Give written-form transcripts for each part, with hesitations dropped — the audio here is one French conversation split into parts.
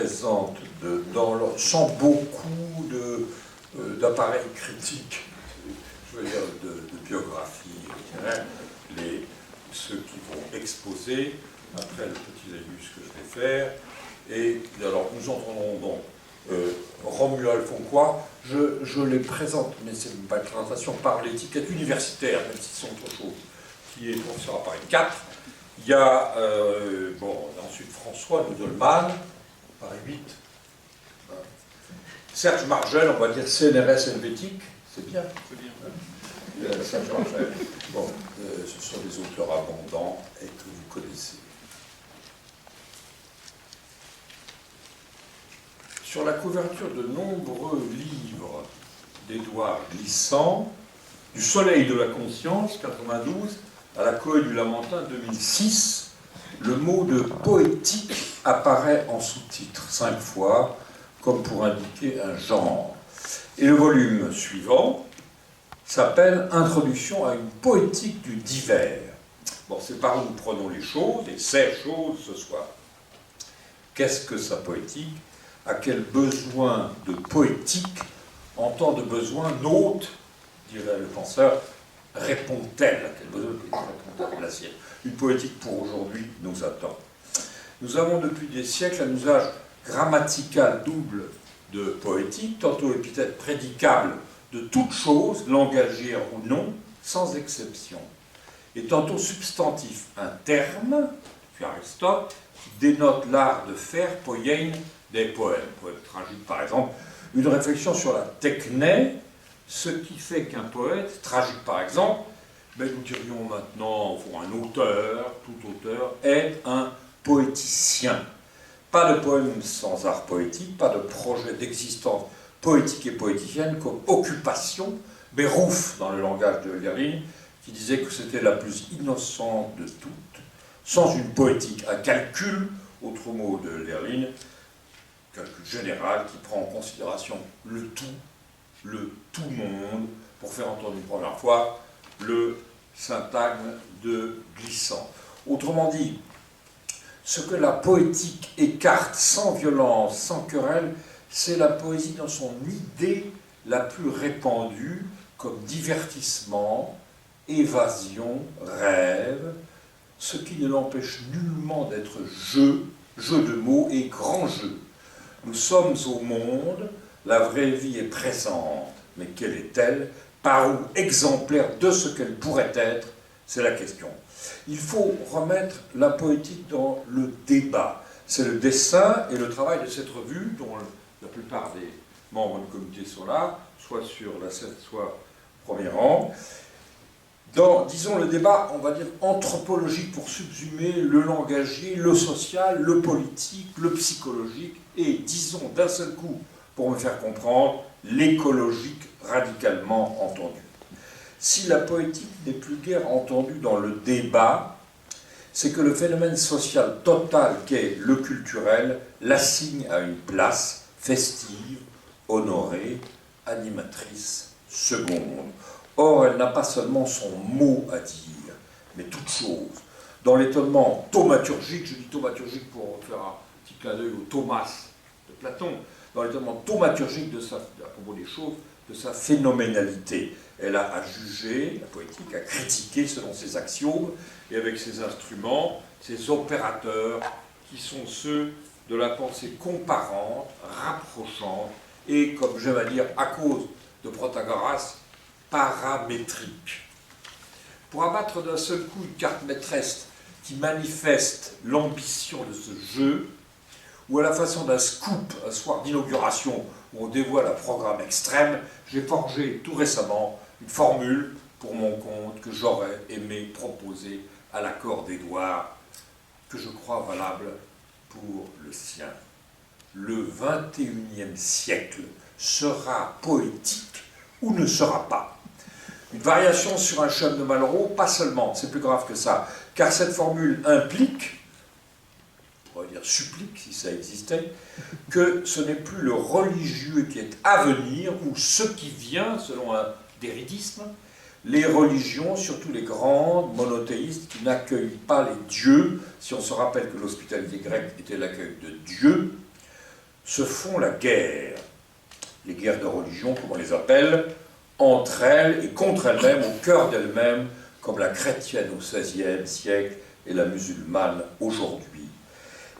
présente sans beaucoup d'appareil critique, je veux dire de biographie, je dirais, ceux qui vont exposer, après le petit laïus que je vais faire. Et alors nous entendrons donc Romuald Foncois. Je les présente, mais c'est pas une présentation par l'étiquette universitaire, même si c'est autre chose, qui est professeur à Paris 4. Il y a ensuite François Nudelman, Paris 8. Serge Margel, on va dire CNRS helvétique, c'est bien. Serge Margel. Bon, ce sont des auteurs abondants et que vous connaissez. Sur la couverture de nombreux livres d'Édouard Glissant, du Soleil de la conscience, 92, à la Cohue du Lamentin, 2006, le mot de poétique apparaît en sous-titre 5 fois, comme pour indiquer un genre. Et le volume suivant s'appelle Introduction à une poétique du divers. Bon, c'est par où nous prenons les choses, et ces choses ce soir. Qu'est-ce que sa poétique? À quel besoin de poétique, en tant de besoin nôtre, dirait le penseur, répond-elle? À quel besoin de poétique répond-elle? La sienne. Une poétique pour aujourd'hui nous attend. Nous avons depuis des siècles un usage grammatical double de poétique, tantôt l'épithète prédicable de toute chose, langagière ou non, sans exception, et tantôt substantif, un terme, puis Aristote, qui dénote l'art de faire, poiein, des poèmes tragiques par exemple, une réflexion sur la techné, ce qui fait qu'un poète, tragique par exemple, mais nous dirions maintenant pour un auteur, tout auteur, est un poéticien. Pas de poème sans art poétique, pas de projet d'existence poétique et poéticienne comme occupation, Berrouf dans le langage de Lerline, qui disait que c'était la plus innocente de toutes, sans une poétique, un calcul, autre mot de Lerline, calcul général qui prend en considération le tout monde, pour faire entendre une première fois le syntagme de Glissant. Autrement dit, ce que la poétique écarte sans violence, sans querelle, c'est la poésie dans son idée la plus répandue, comme divertissement, évasion, rêve, ce qui ne l'empêche nullement d'être jeu de mots et grand jeu. Nous sommes au monde, la vraie vie est présente, mais quelle est-elle? Par où exemplaire de ce qu'elle pourrait être? C'est la question. Il faut remettre la poétique dans le débat. C'est le dessein et le travail de cette revue, dont la plupart des membres du comité sont là, soit sur la scène, soit au premier rang. Dans, disons, le débat, on va dire, anthropologique pour subsumer le langagier, le social, le politique, le psychologique, et, disons, d'un seul coup, pour me faire comprendre, l'écologique radicalement entendu. Si la poétique n'est plus guère entendue dans le débat, c'est que le phénomène social total qu'est le culturel l'assigne à une place festive, honorée, animatrice, seconde. Or, elle n'a pas seulement son mot à dire, mais toute chose. Dans l'étonnement thaumaturgique, je dis thaumaturgique pour faire un petit clin d'œil au Thomas de Platon, dans l'étonnement thaumaturgique à propos des choses, de sa phénoménalité. Elle a à juger, la poétique, à critiquer selon ses axiomes, et avec ses instruments, ses opérateurs, qui sont ceux de la pensée comparante, rapprochante, et, comme j'aime à dire, à cause de Protagoras, paramétrique. Pour abattre d'un seul coup une carte maîtresse qui manifeste l'ambition de ce jeu, ou à la façon d'un scoop, un soir d'inauguration, où on dévoile un programme extrême, j'ai forgé tout récemment une formule pour mon compte que j'aurais aimé proposer à l'accord d'Édouard, que je crois valable pour le sien. Le XXIe siècle sera poétique ou ne sera pas. Une variation sur un chum de Malraux, pas seulement, c'est plus grave que ça, car cette formule implique, on va dire supplique si ça existait, que ce n'est plus le religieux qui est à venir, ou ce qui vient, selon un déridisme, les religions, surtout les grandes monothéistes, qui n'accueillent pas les dieux, si on se rappelle que l'hospitalité grecque était l'accueil de Dieu, se font la guerre. Les guerres de religion, comme on les appelle, entre elles et contre elles-mêmes, au cœur d'elles-mêmes, comme la chrétienne au XVIe siècle et la musulmane aujourd'hui.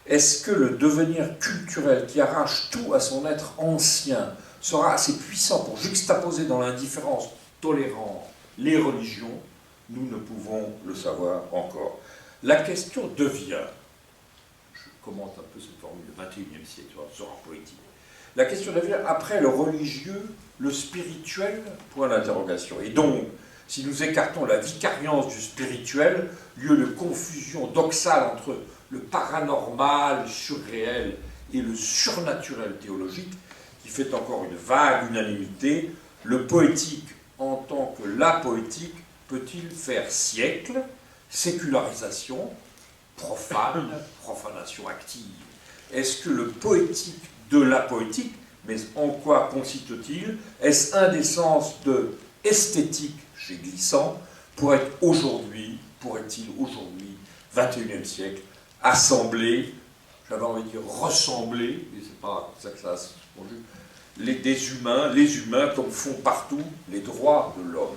Est-ce que le devenir culturel qui arrache tout à son être ancien sera assez puissant pour juxtaposer dans l'indifférence tolérante les religions? Nous ne pouvons le savoir encore. La question devient, je commente un peu cette formule, le XXIe siècle, sera poétique. La question devient, après le religieux, le spirituel, point d'interrogation. Et donc, si nous écartons la vicariance du spirituel, lieu de confusion doxale entre le paranormal, le surréel et le surnaturel théologique, qui fait encore une vague unanimité, le poétique en tant que la poétique peut-il faire siècle, sécularisation, profane, profanation active? Est-ce que le poétique de la poétique, mais en quoi consiste-t-il? Est-ce un des sens de esthétique chez Glissant, pourrait-il aujourd'hui, 21e siècle, assembler, j'avais envie de dire ressembler, mais c'est pas ça que ça se conjugue, les humains comme font partout les droits de l'homme.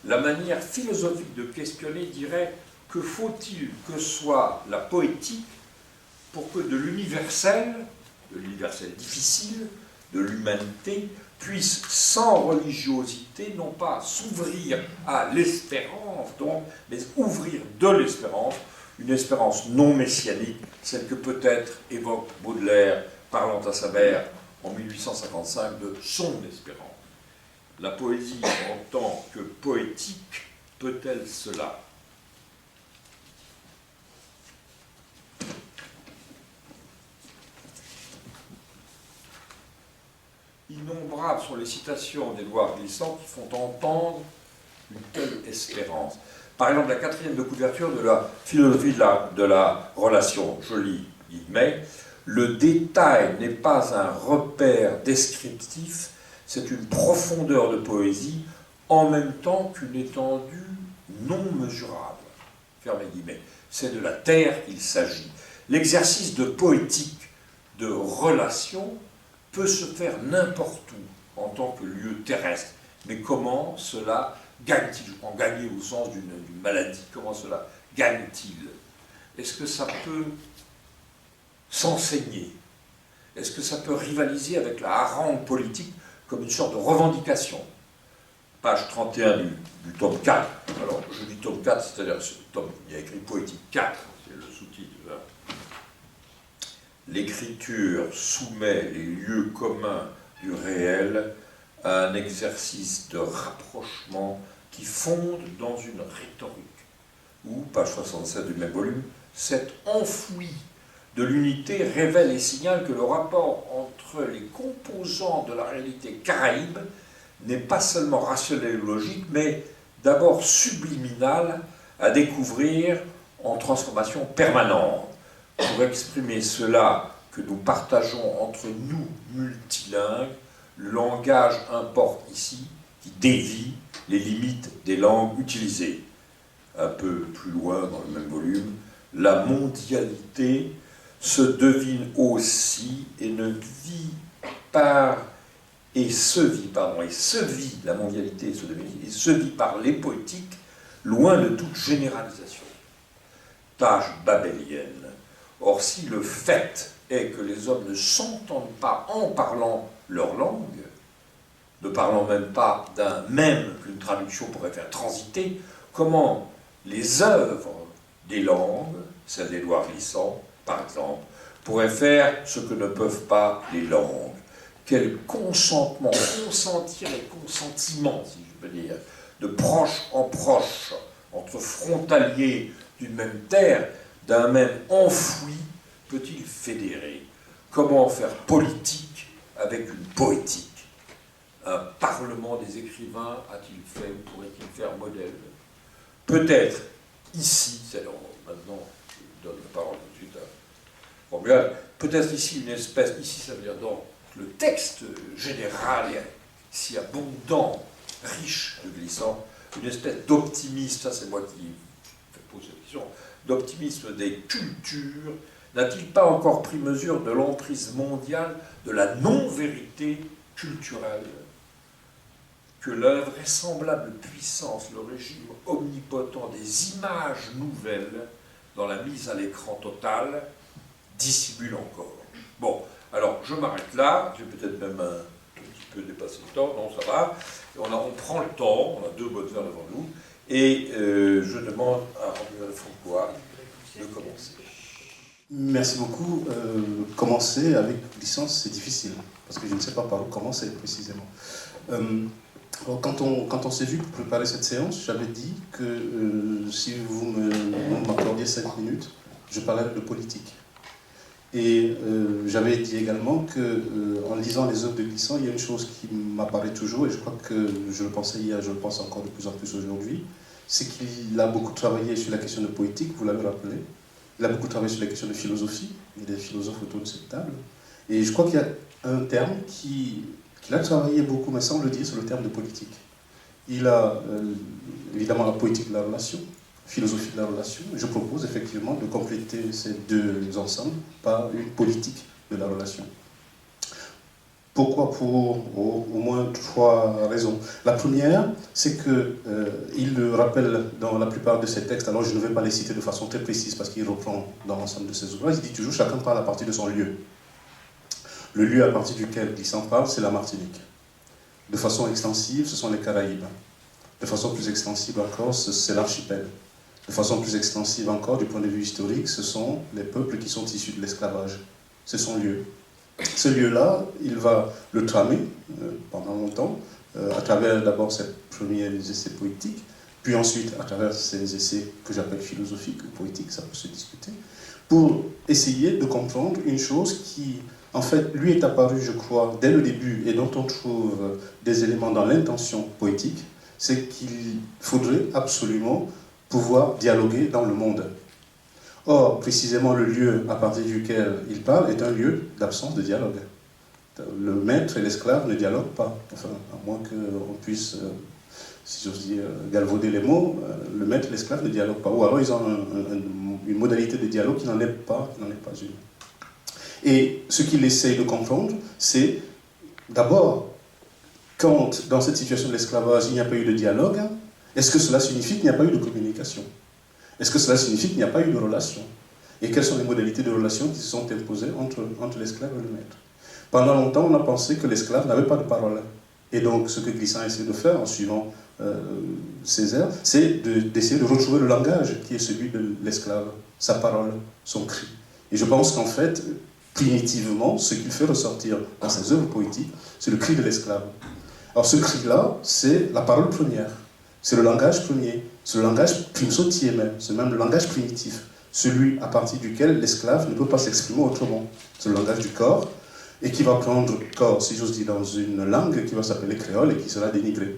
La manière philosophique de questionner dirait que faut-il que soit la poétique pour que de l'universel difficile, de l'humanité, puisse sans religiosité non pas s'ouvrir à l'espérance, donc, mais ouvrir de l'espérance, une espérance non messianique, celle que peut-être évoque Baudelaire, parlant à sa mère en 1855 de son espérance. La poésie en tant que poétique peut-elle cela? Innombrables sont les citations d'Édouard Glissant qui font entendre une telle espérance. Par exemple, la 4e de couverture de la philosophie de la relation, je lis, guillemets, le détail n'est pas un repère descriptif, c'est une profondeur de poésie en même temps qu'une étendue non mesurable. Fermez guillemets. C'est de la terre qu'il s'agit. L'exercice de poétique, de relation, peut se faire n'importe où en tant que lieu terrestre. Mais comment cela gagne-t-il? En gagner au sens d'une maladie, comment cela gagne-t-il? Est-ce que ça peut s'enseigner? Est-ce que ça peut rivaliser avec la harangue politique comme une sorte de revendication? Page 31 du tome 4. Alors, je dis tome 4, c'est-à-dire ce tome, il y a écrit Poétique 4, c'est le sous-titre. L'écriture soumet les lieux communs du réel à un exercice de rapprochement qui fonde dans une rhétorique, où, page 67 du même volume, cet enfoui de l'unité révèle et signale que le rapport entre les composants de la réalité caraïbe n'est pas seulement rationnel ou logique, mais d'abord subliminal à découvrir en transformation permanente. Pour exprimer cela que nous partageons entre nous multilingues, le langage importe ici, qui dévie les limites des langues utilisées. Un peu plus loin dans le même volume, la mondialité se devine aussi et ne vit par et se vit, la mondialité se devine et se vit par les poétiques, loin de toute généralisation. Tâche babélienne. Or, si le fait est que les hommes ne s'entendent pas en parlant leur langue, ne parlant même pas d'un même qu'une traduction pourrait faire transiter, comment les œuvres des langues, celles d'Édouard Glissant, par exemple, pourraient faire ce que ne peuvent pas les langues? Quel consentement, consentir et consentiment, si je peux dire, de proche en proche, entre frontaliers d'une même terre, d'un même enfoui, peut-il fédérer? Comment faire politique avec une poétique? Un parlement des écrivains a-t-il fait ou pourrait-il faire modèle? Peut-être ici, c'est maintenant je donne la parole tout de suite à Romuald, peut-être ici une espèce, ici ça veut dire dans le texte général et si abondant, riche de Glissant, une espèce d'optimisme, ça c'est moi qui pose cette question, d'optimisme des cultures n'a-t-il pas encore pris mesure de l'emprise mondiale de la non-vérité culturelle que l'invraisemblable puissance, le régime omnipotent des images nouvelles dans la mise à l'écran totale dissimule encore. Bon, alors je m'arrête là, j'ai peut-être même un tout petit peu dépassé le temps, non ça va, on prend le temps, on a 2 bonnes heures devant nous, et je demande à Romuald Francois de commencer. Merci beaucoup. Commencer avec licence, c'est difficile, parce que je ne sais pas par où commencer précisément. Quand on s'est vu pour préparer cette séance, j'avais dit que si vous m'accordiez 5 minutes, je parlerais de politique. Et j'avais dit également qu'en lisant les œuvres de Glissant, il y a une chose qui m'apparaît toujours, et je crois que je le pensais hier, je le pense encore de plus en plus aujourd'hui, c'est qu'il a beaucoup travaillé sur la question de politique, vous l'avez rappelé. Il a beaucoup travaillé sur la question de philosophie, il y a des philosophes autour de cette table. Et je crois qu'il y a un terme qu'il a travaillé beaucoup, mais sans le dire, c'est le terme de politique. Il a évidemment la politique de la relation, philosophie de la relation. Je propose effectivement de compléter ces 2 ensembles par une politique de la relation. Pourquoi? Pour au moins 3 raisons. La première, c'est qu'il le rappelle dans la plupart de ses textes, alors je ne vais pas les citer de façon très précise parce qu'il reprend dans l'ensemble de ses ouvrages, il dit toujours chacun parle à partir de son lieu. Le lieu à partir duquel Glissant parle, c'est la Martinique. De façon extensive, ce sont les Caraïbes. De façon plus extensive encore, c'est l'archipel. De façon plus extensive encore, du point de vue historique, ce sont les peuples qui sont issus de l'esclavage. C'est son lieu. Ce lieu-là, il va le tramer pendant longtemps, à travers d'abord ses premiers essais poétiques, puis ensuite à travers ses essais que j'appelle philosophiques ou poétiques, ça peut se discuter, pour essayer de comprendre une chose qui, en fait, lui est apparue, je crois, dès le début, et dont on trouve des éléments dans l'intention poétique, c'est qu'il faudrait absolument pouvoir dialoguer dans le monde. Or, précisément, le lieu à partir duquel il parle est un lieu d'absence de dialogue. Le maître et l'esclave ne dialoguent pas, enfin, à moins qu'on puisse, si j'ose dire, galvauder les mots, le maître et l'esclave ne dialoguent pas. Ou alors ils ont une modalité de dialogue qui n'en est pas une. Et ce qu'il essaye de comprendre, c'est d'abord, quand dans cette situation de l'esclavage, il n'y a pas eu de dialogue, est-ce que cela signifie qu'il n'y a pas eu de communication? Est-ce que cela signifie qu'il n'y a pas eu de relation? Et quelles sont les modalités de relation qui se sont imposées entre l'esclave et le maître? Pendant longtemps, on a pensé que l'esclave n'avait pas de parole. Et donc, ce que Glissant essaie de faire, en suivant Césaire, c'est d'essayer de retrouver le langage qui est celui de l'esclave, sa parole, son cri. Et je pense qu'en fait, primitivement, ce qu'il fait ressortir dans ses œuvres poétiques, c'est le cri de l'esclave. Alors ce cri-là, c'est la parole première, c'est le langage premier, c'est le langage prime-sautier même, c'est même le langage primitif, celui à partir duquel l'esclave ne peut pas s'exprimer autrement. C'est le langage du corps, et qui va prendre corps, si j'ose dire, dans une langue qui va s'appeler créole et qui sera dénigrée.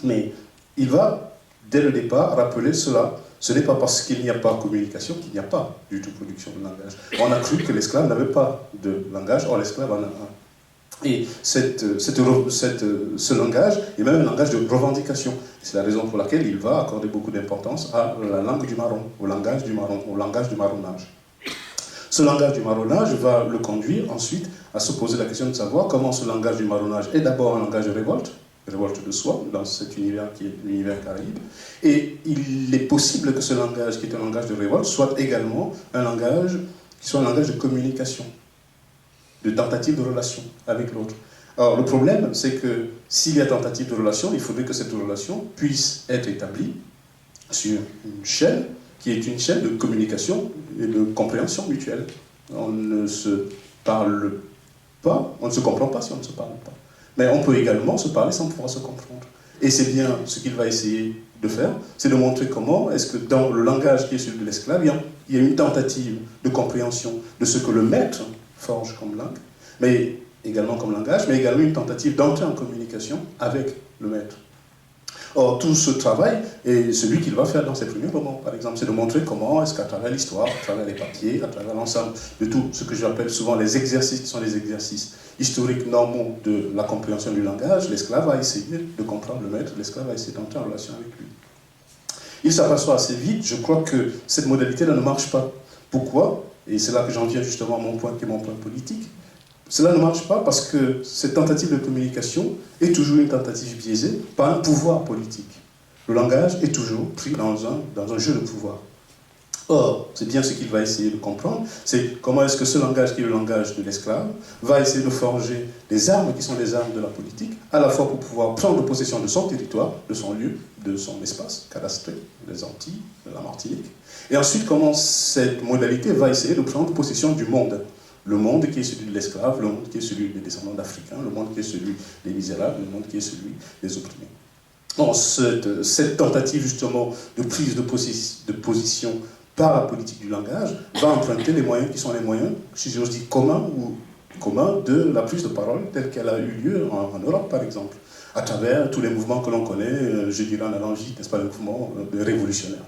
Mais il va, dès le départ, rappeler cela. Ce n'est pas parce qu'il n'y a pas communication qu'il n'y a pas du tout production de langage. On a cru que l'esclave n'avait pas de langage, or l'esclave en a un. Et ce langage est même un langage de revendication. C'est la raison pour laquelle il va accorder beaucoup d'importance à la langue du marron, au langage du marron, au langage du marronnage. Ce langage du marronnage va le conduire ensuite à se poser la question de savoir comment ce langage du marronnage est d'abord un langage de révolte de soi, dans cet univers qui est l'univers caraïbe, et il est possible que ce langage, qui est un langage de révolte, soit également un langage qui soit un langage de communication, de tentative de relation avec l'autre. Alors le problème, c'est que s'il y a tentative de relation, il faudrait que cette relation puisse être établie sur une chaîne qui est une chaîne de communication et de compréhension mutuelle. On ne se parle pas, on ne se comprend pas si on ne se parle pas. Mais on peut également se parler sans pouvoir se comprendre. Et c'est bien ce qu'il va essayer de faire, c'est de montrer comment est-ce que dans le langage qui est celui de l'esclave, il y a une tentative de compréhension de ce que le maître forge comme langue, mais également comme langage, mais également une tentative d'entrer en communication avec le maître. Or, tout ce travail est celui qu'il va faire dans ses premiers romans, par exemple, c'est de montrer comment est-ce qu'à travers l'histoire, à travers les papiers, à travers l'ensemble de tout ce que j'appelle souvent les exercices, qui sont les exercices historiques normaux de la compréhension du langage, l'esclave va essayer de comprendre le maître, l'esclave va essayer d'entrer en relation avec lui. Il s'aperçoit assez vite, je crois que cette modalité-là ne marche pas. Pourquoi ? et c'est là que j'en viens justement à mon point, qui est mon point politique, cela ne marche pas parce que cette tentative de communication est toujours une tentative biaisée par un pouvoir politique. Le langage est toujours pris dans un jeu de pouvoir. Or, c'est bien ce qu'il va essayer de comprendre, c'est comment est-ce que ce langage qui est le langage de l'esclave va essayer de forger des armes qui sont des armes de la politique, à la fois pour pouvoir prendre possession de son territoire, de son lieu, de son espace cadastré, les Antilles, la Martinique, et ensuite comment cette modalité va essayer de prendre possession du monde. Le monde qui est celui de l'esclave, le monde qui est celui des descendants d'Africains, le monde qui est celui des misérables, le monde qui est celui des opprimés. Or, cette tentative justement de prise de position par la politique du langage, va emprunter les moyens qui sont les moyens, si j'ose dire, communs de la prise de parole telle qu'elle a eu lieu en Europe, par exemple, à travers tous les mouvements que l'on connaît, je dirais en analogie, n'est-ce pas, les mouvements révolutionnaires.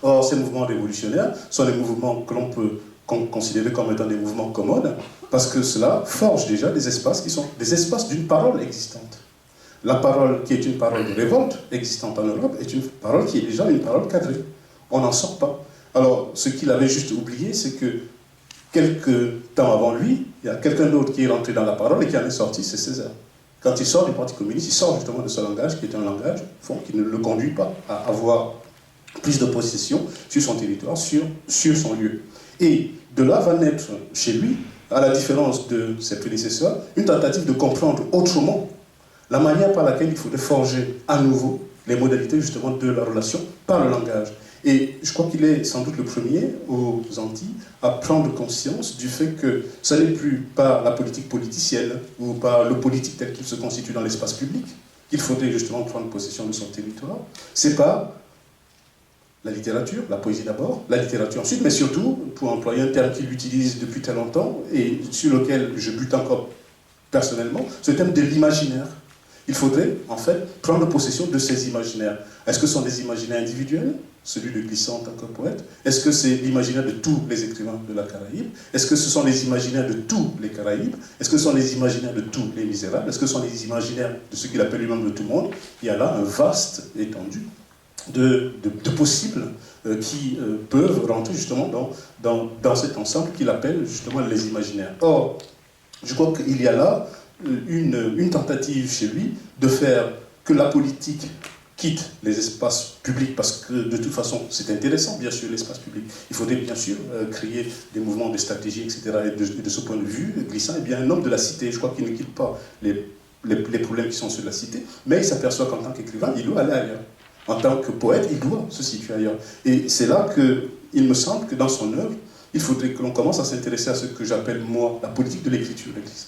Or, ces mouvements révolutionnaires sont des mouvements que l'on peut considérer comme étant des mouvements commodes, parce que cela forge déjà des espaces qui sont des espaces d'une parole existante. La parole qui est une parole de révolte existante en Europe est une parole qui est déjà une parole cadrée. On n'en sort pas. Alors, ce qu'il avait juste oublié, c'est que quelques temps avant lui, il y a quelqu'un d'autre qui est rentré dans la parole et qui en est sorti, c'est Césaire. Quand il sort du Parti communiste, il sort justement de ce langage qui est un langage qui ne le conduit pas à avoir plus de possession sur son territoire, sur son lieu. Et de là va naître chez lui, à la différence de ses prédécesseurs, une tentative de comprendre autrement la manière par laquelle il faudrait forger à nouveau les modalités justement de la relation par le langage. Et je crois qu'il est sans doute le premier aux Antilles à prendre conscience du fait que ce n'est plus par la politique politicienne ou par le politique tel qu'il se constitue dans l'espace public qu'il faudrait justement prendre possession de son territoire. C'est par la littérature, la poésie d'abord, la littérature ensuite, mais surtout, pour employer un terme qu'il utilise depuis très longtemps et sur lequel je bute encore personnellement, ce thème de l'imaginaire. Il faudrait, en fait, prendre possession de ces imaginaires. Est-ce que ce sont des imaginaires individuels, celui de Glissant en tant que poète? Est-ce que c'est l'imaginaire de tous les écrivains de la Caraïbe? Est-ce que ce sont les imaginaires de tous les Caraïbes? Est-ce que ce sont les imaginaires de tous les misérables? Est-ce que ce sont les imaginaires de ce qu'il appelle lui-même de tout le monde? Il y a là un vaste étendue de possibles qui peuvent rentrer justement dans cet ensemble qu'il appelle justement les imaginaires. Or, je crois qu'il y a là une tentative chez lui de faire que la politique quitte les espaces publics, parce que de toute façon, c'est intéressant, bien sûr, l'espace public. Il faudrait bien sûr créer des mouvements de stratégie, etc. Et de ce point de vue, Glissant est bien un homme de la cité. Je crois qu'il ne quitte pas les problèmes qui sont ceux de la cité, mais il s'aperçoit qu'en tant qu'écrivain, il doit aller ailleurs. En tant que poète, il doit se situer ailleurs. Et c'est là qu'il me semble que dans son œuvre, il faudrait que l'on commence à s'intéresser à ce que j'appelle, moi, la politique de l'écriture de Glissant.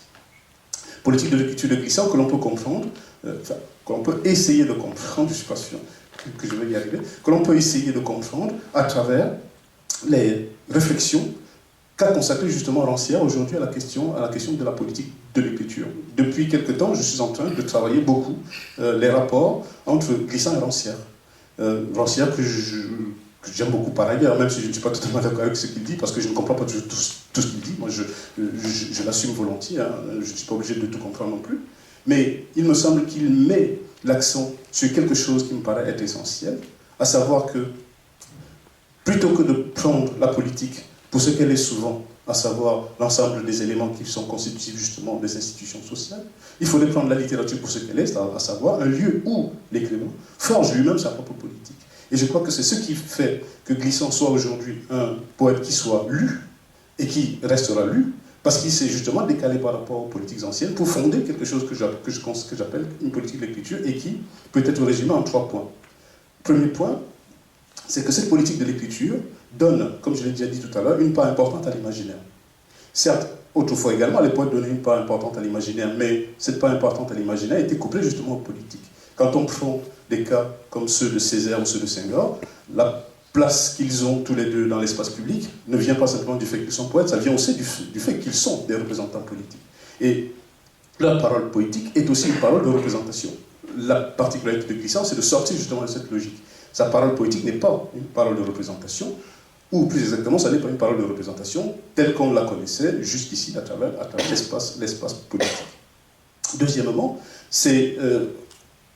Politique de l'écriture de Glissant que l'on peut comprendre, que l'on peut essayer de comprendre, je ne suis pas sûr que je vais y arriver, que l'on peut essayer de comprendre à travers les réflexions qu'a consacré justement Rancière aujourd'hui à la question de la politique de l'écriture. Depuis quelque temps, je suis en train de travailler beaucoup les rapports entre Glissant et Rancière. Rancière que j'aime beaucoup par ailleurs, même si je ne suis pas totalement d'accord avec ce qu'il dit, parce que je ne comprends pas tout ce qu'il dit. Moi, je l'assume volontiers, hein, je ne suis pas obligé de tout comprendre non plus. Mais il me semble qu'il met l'accent sur quelque chose qui me paraît être essentiel, à savoir que, plutôt que de prendre la politique pour ce qu'elle est souvent, à savoir l'ensemble des éléments qui sont constitutifs justement des institutions sociales, il faudrait prendre la littérature pour ce qu'elle est, à savoir un lieu où l'écrivain forge lui-même sa propre politique. Et je crois que c'est ce qui fait que Glissant soit aujourd'hui un poète qui soit lu et qui restera lu, parce qu'il s'est justement décalé par rapport aux politiques anciennes pour fonder quelque chose que j'appelle une politique de l'écriture et qui peut être résumée en 3 points. Premier point, c'est que cette politique de l'écriture donne, comme je l'ai déjà dit tout à l'heure, une part importante à l'imaginaire. Certes, autrefois également, les poètes donnaient une part importante à l'imaginaire, mais cette part importante à l'imaginaire était couplée justement aux politiques. Quand on prend des cas comme ceux de Césaire ou ceux de Senghor, la place qu'ils ont tous les deux dans l'espace public ne vient pas simplement du fait qu'ils sont poètes, ça vient aussi du fait qu'ils sont des représentants politiques. Et leur parole poétique est aussi une parole de représentation. La particularité de Glissant, c'est de sortir justement de cette logique. Sa parole poétique n'est pas une parole de représentation, ou plus exactement, ça n'est pas une parole de représentation telle qu'on la connaissait jusqu'ici à travers l'espace politique. Deuxièmement, c'est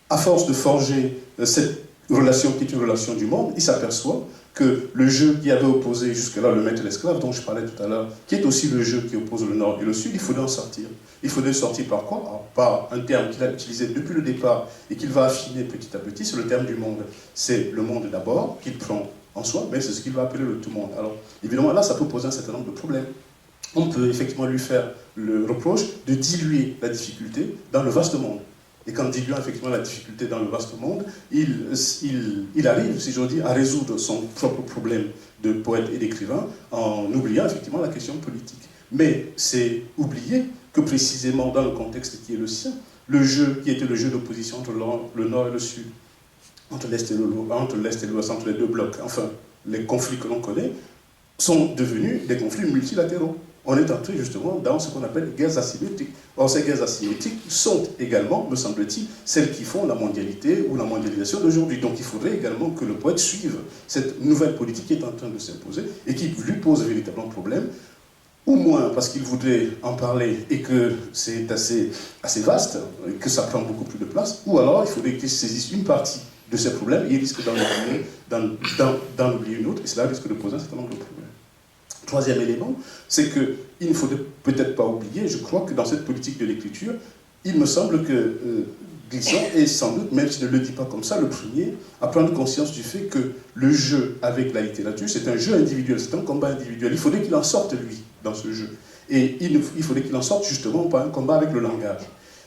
à force de forger cette relation qui est une relation du monde, il s'aperçoit que le jeu qui avait opposé jusque-là le maître et l'esclave, dont je parlais tout à l'heure, qui est aussi le jeu qui oppose le Nord et le Sud, il faudrait en sortir. Il faudrait sortir par quoi? Alors, par un terme qu'il a utilisé depuis le départ et qu'il va affiner petit à petit, c'est le terme du monde. C'est le monde d'abord, qu'il prend en soi, mais c'est ce qu'il va appeler le tout monde. Alors, évidemment, là, ça peut poser un certain nombre de problèmes. On peut effectivement lui faire le reproche de diluer la difficulté dans le vaste monde. Et qu'en diluant effectivement la difficulté dans le vaste monde, il arrive, si j'ose dire, à résoudre son propre problème de poète et d'écrivain en oubliant effectivement la question politique. Mais c'est oublier que précisément dans le contexte qui est le sien, le jeu qui était le jeu d'opposition entre le Nord et le Sud, entre l'Est et l'Ouest, entre les deux blocs, enfin, les conflits que l'on connaît, sont devenus des conflits multilatéraux. On est entré justement dans ce qu'on appelle guerres asymétriques. Or, ces guerres asymétriques sont également, me semble-t-il, celles qui font la mondialité ou la mondialisation d'aujourd'hui. Donc il faudrait également que le poète suive cette nouvelle politique qui est en train de s'imposer et qui lui pose véritablement problème, au moins parce qu'il voudrait en parler et que c'est assez vaste, et que ça prend beaucoup plus de place, ou alors il faudrait qu'il saisisse une partie de ces problèmes et il risque d'en oublier une autre, et cela risque de poser un certain nombre de problèmes. Troisième élément, c'est qu'il ne faudrait peut-être pas oublier, je crois que dans cette politique de l'écriture, il me semble que Glissant est sans doute, même s'il ne le dit pas comme ça, le premier à prendre conscience du fait que le jeu avec la littérature, c'est un jeu individuel, c'est un combat individuel. Il faudrait qu'il en sorte, lui, dans ce jeu. Et il faudrait qu'il en sorte justement par un combat avec le langage.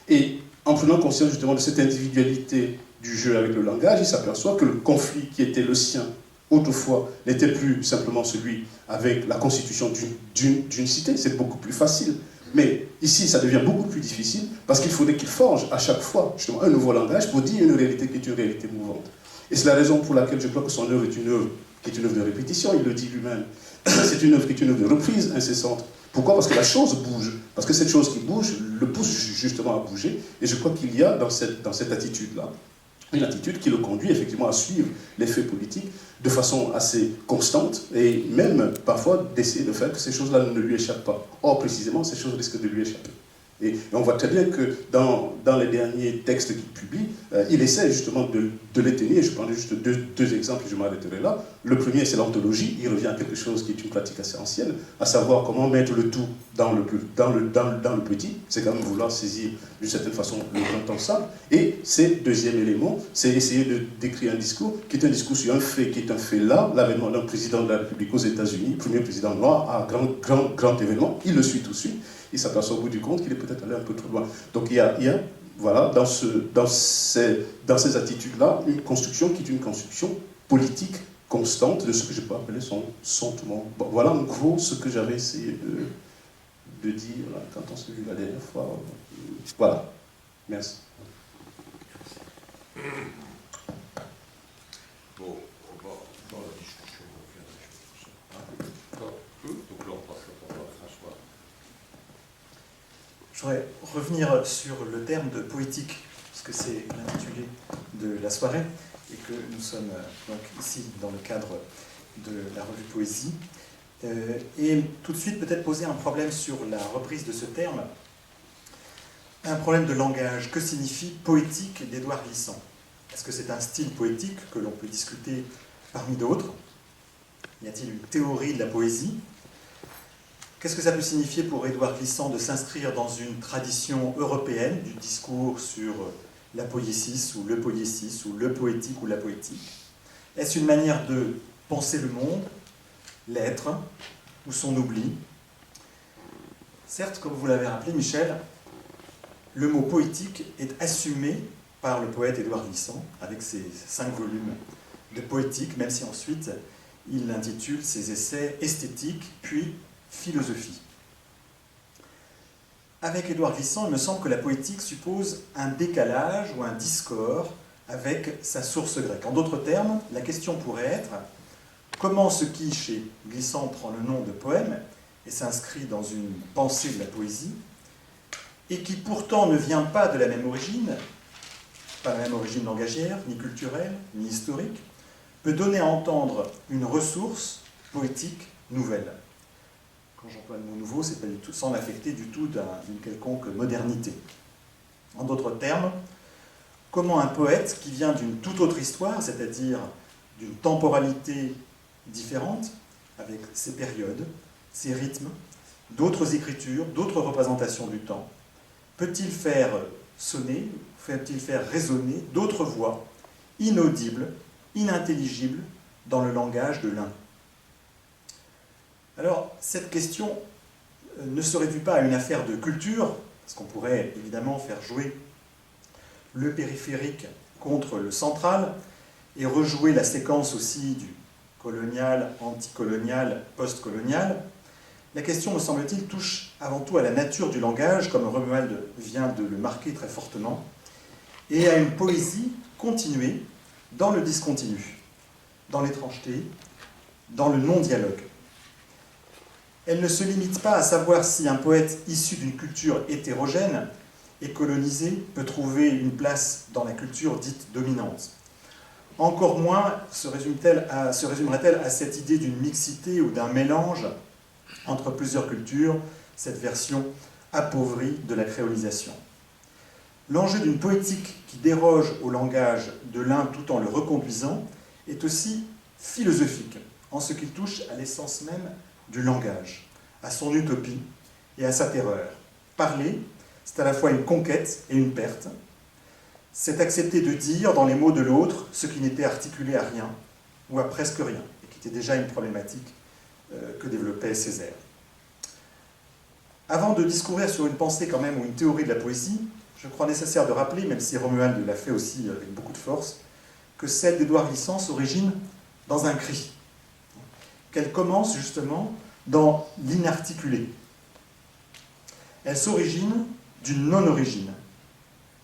Et en prenant conscience justement de cette individualité du jeu avec le langage, il s'aperçoit que le conflit qui était le sien autrefois n'était plus simplement celui avec la constitution d'une cité, c'est beaucoup plus facile. Mais ici, ça devient beaucoup plus difficile parce qu'il faudrait qu'il forge à chaque fois justement un nouveau langage pour dire une réalité qui est une réalité mouvante. Et c'est la raison pour laquelle je crois que son œuvre est une œuvre qui est une œuvre de répétition, il le dit lui-même. C'est une œuvre qui est une œuvre de reprise incessante. Pourquoi? Parce que la chose bouge. Parce que cette chose qui bouge le pousse justement à bouger. Et je crois qu'il y a dans cette attitude-là une attitude qui le conduit effectivement à suivre les faits politiques de façon assez constante et même parfois d'essayer de faire que ces choses-là ne lui échappent pas. Or, précisément, ces choses risquent de lui échapper. Et on voit très bien que dans les derniers textes qu'il publie, il essaie justement de les tenir. Je prendrai juste deux exemples et je m'arrêterai là. Le premier, c'est l'anthologie. Il revient à quelque chose qui est une pratique assez ancienne, à savoir comment mettre le tout dans le petit. C'est quand même vouloir saisir d'une certaine façon le grand ensemble. Et c'est deuxième élément, c'est essayer d'écrire un discours qui est un discours sur un fait, qui est un fait là, l'avènement d'un président de la République aux États-Unis, premier président noir, à grand événement. Il le suit tout de suite. Il s'aperçoit au bout du compte qu'il est peut-être allé un peu trop loin. Donc il y a voilà, dans ces attitudes-là, une construction qui est une construction politique constante de ce que je peux appeler son sentiment. Bon, voilà en gros ce que j'avais essayé de dire là, quand on s'est vu la dernière fois. Voilà. Merci. Bon, on va dans la discussion. Donc là, on passe la parole à François. Je voudrais revenir sur le terme de poétique, parce que c'est l'intitulé de la soirée, et que nous sommes donc ici dans le cadre de la revue Poésie. Et tout de suite peut-être poser un problème sur la reprise de ce terme, un problème de langage. Que signifie poétique d'Édouard Glissant? Est-ce que c'est un style poétique que l'on peut discuter parmi d'autres? Y a-t-il une théorie de la poésie? Qu'est-ce que ça peut signifier pour Édouard Glissant de s'inscrire dans une tradition européenne du discours sur la poésis ou le poétique ou la poétique? Est-ce une manière de penser le monde, l'être ou son oubli? Certes, comme vous l'avez rappelé, Michel, le mot poétique est assumé par le poète Édouard Glissant avec ses 5 volumes de poétique, même si ensuite il intitule ses essais esthétiques puis philosophie. Avec Édouard Glissant, il me semble que la poétique suppose un décalage ou un discord avec sa source grecque. En d'autres termes, la question pourrait être comment ce qui, chez Glissant, prend le nom de poème et s'inscrit dans une pensée de la poésie, et qui pourtant ne vient pas de la même origine, pas la même origine langagière, ni culturelle, ni historique, peut donner à entendre une ressource poétique nouvelle. Quand j'emploie le mot nouveau, c'est pas du tout, sans l'affecter du tout d'une quelconque modernité. En d'autres termes, comment un poète qui vient d'une toute autre histoire, c'est-à-dire d'une temporalité différentes, avec ses périodes, ses rythmes, d'autres écritures, d'autres représentations du temps? Peut-il faire sonner, peut-il faire résonner d'autres voix inaudibles, inintelligibles dans le langage de l'un? Alors, cette question ne se réduit pas à une affaire de culture, parce qu'on pourrait évidemment faire jouer le périphérique contre le central, et rejouer la séquence aussi du colonial, anticolonial, postcolonial. La question, me semble-t-il, touche avant tout à la nature du langage, comme Romuald vient de le marquer très fortement, et à une poésie continuée dans le discontinu, dans l'étrangeté, dans le non-dialogue. Elle ne se limite pas à savoir si un poète issu d'une culture hétérogène et colonisé peut trouver une place dans la culture dite dominante. Encore moins se résumerait-elle à cette idée d'une mixité ou d'un mélange entre plusieurs cultures, cette version appauvrie de la créolisation. L'enjeu d'une poétique qui déroge au langage de l'un tout en le reconduisant est aussi philosophique, en ce qu'il touche à l'essence même du langage, à son utopie et à sa terreur. Parler, c'est à la fois une conquête et une perte. C'est accepter de dire dans les mots de l'autre ce qui n'était articulé à rien, ou à presque rien, et qui était déjà une problématique que développait Césaire. Avant de discourir sur une pensée quand même ou une théorie de la poésie, je crois nécessaire de rappeler, même si Romuald l'a fait aussi avec beaucoup de force, que celle d'Édouard Glissant s'origine dans un cri, qu'elle commence justement dans l'inarticulé. Elle s'origine d'une non-origine.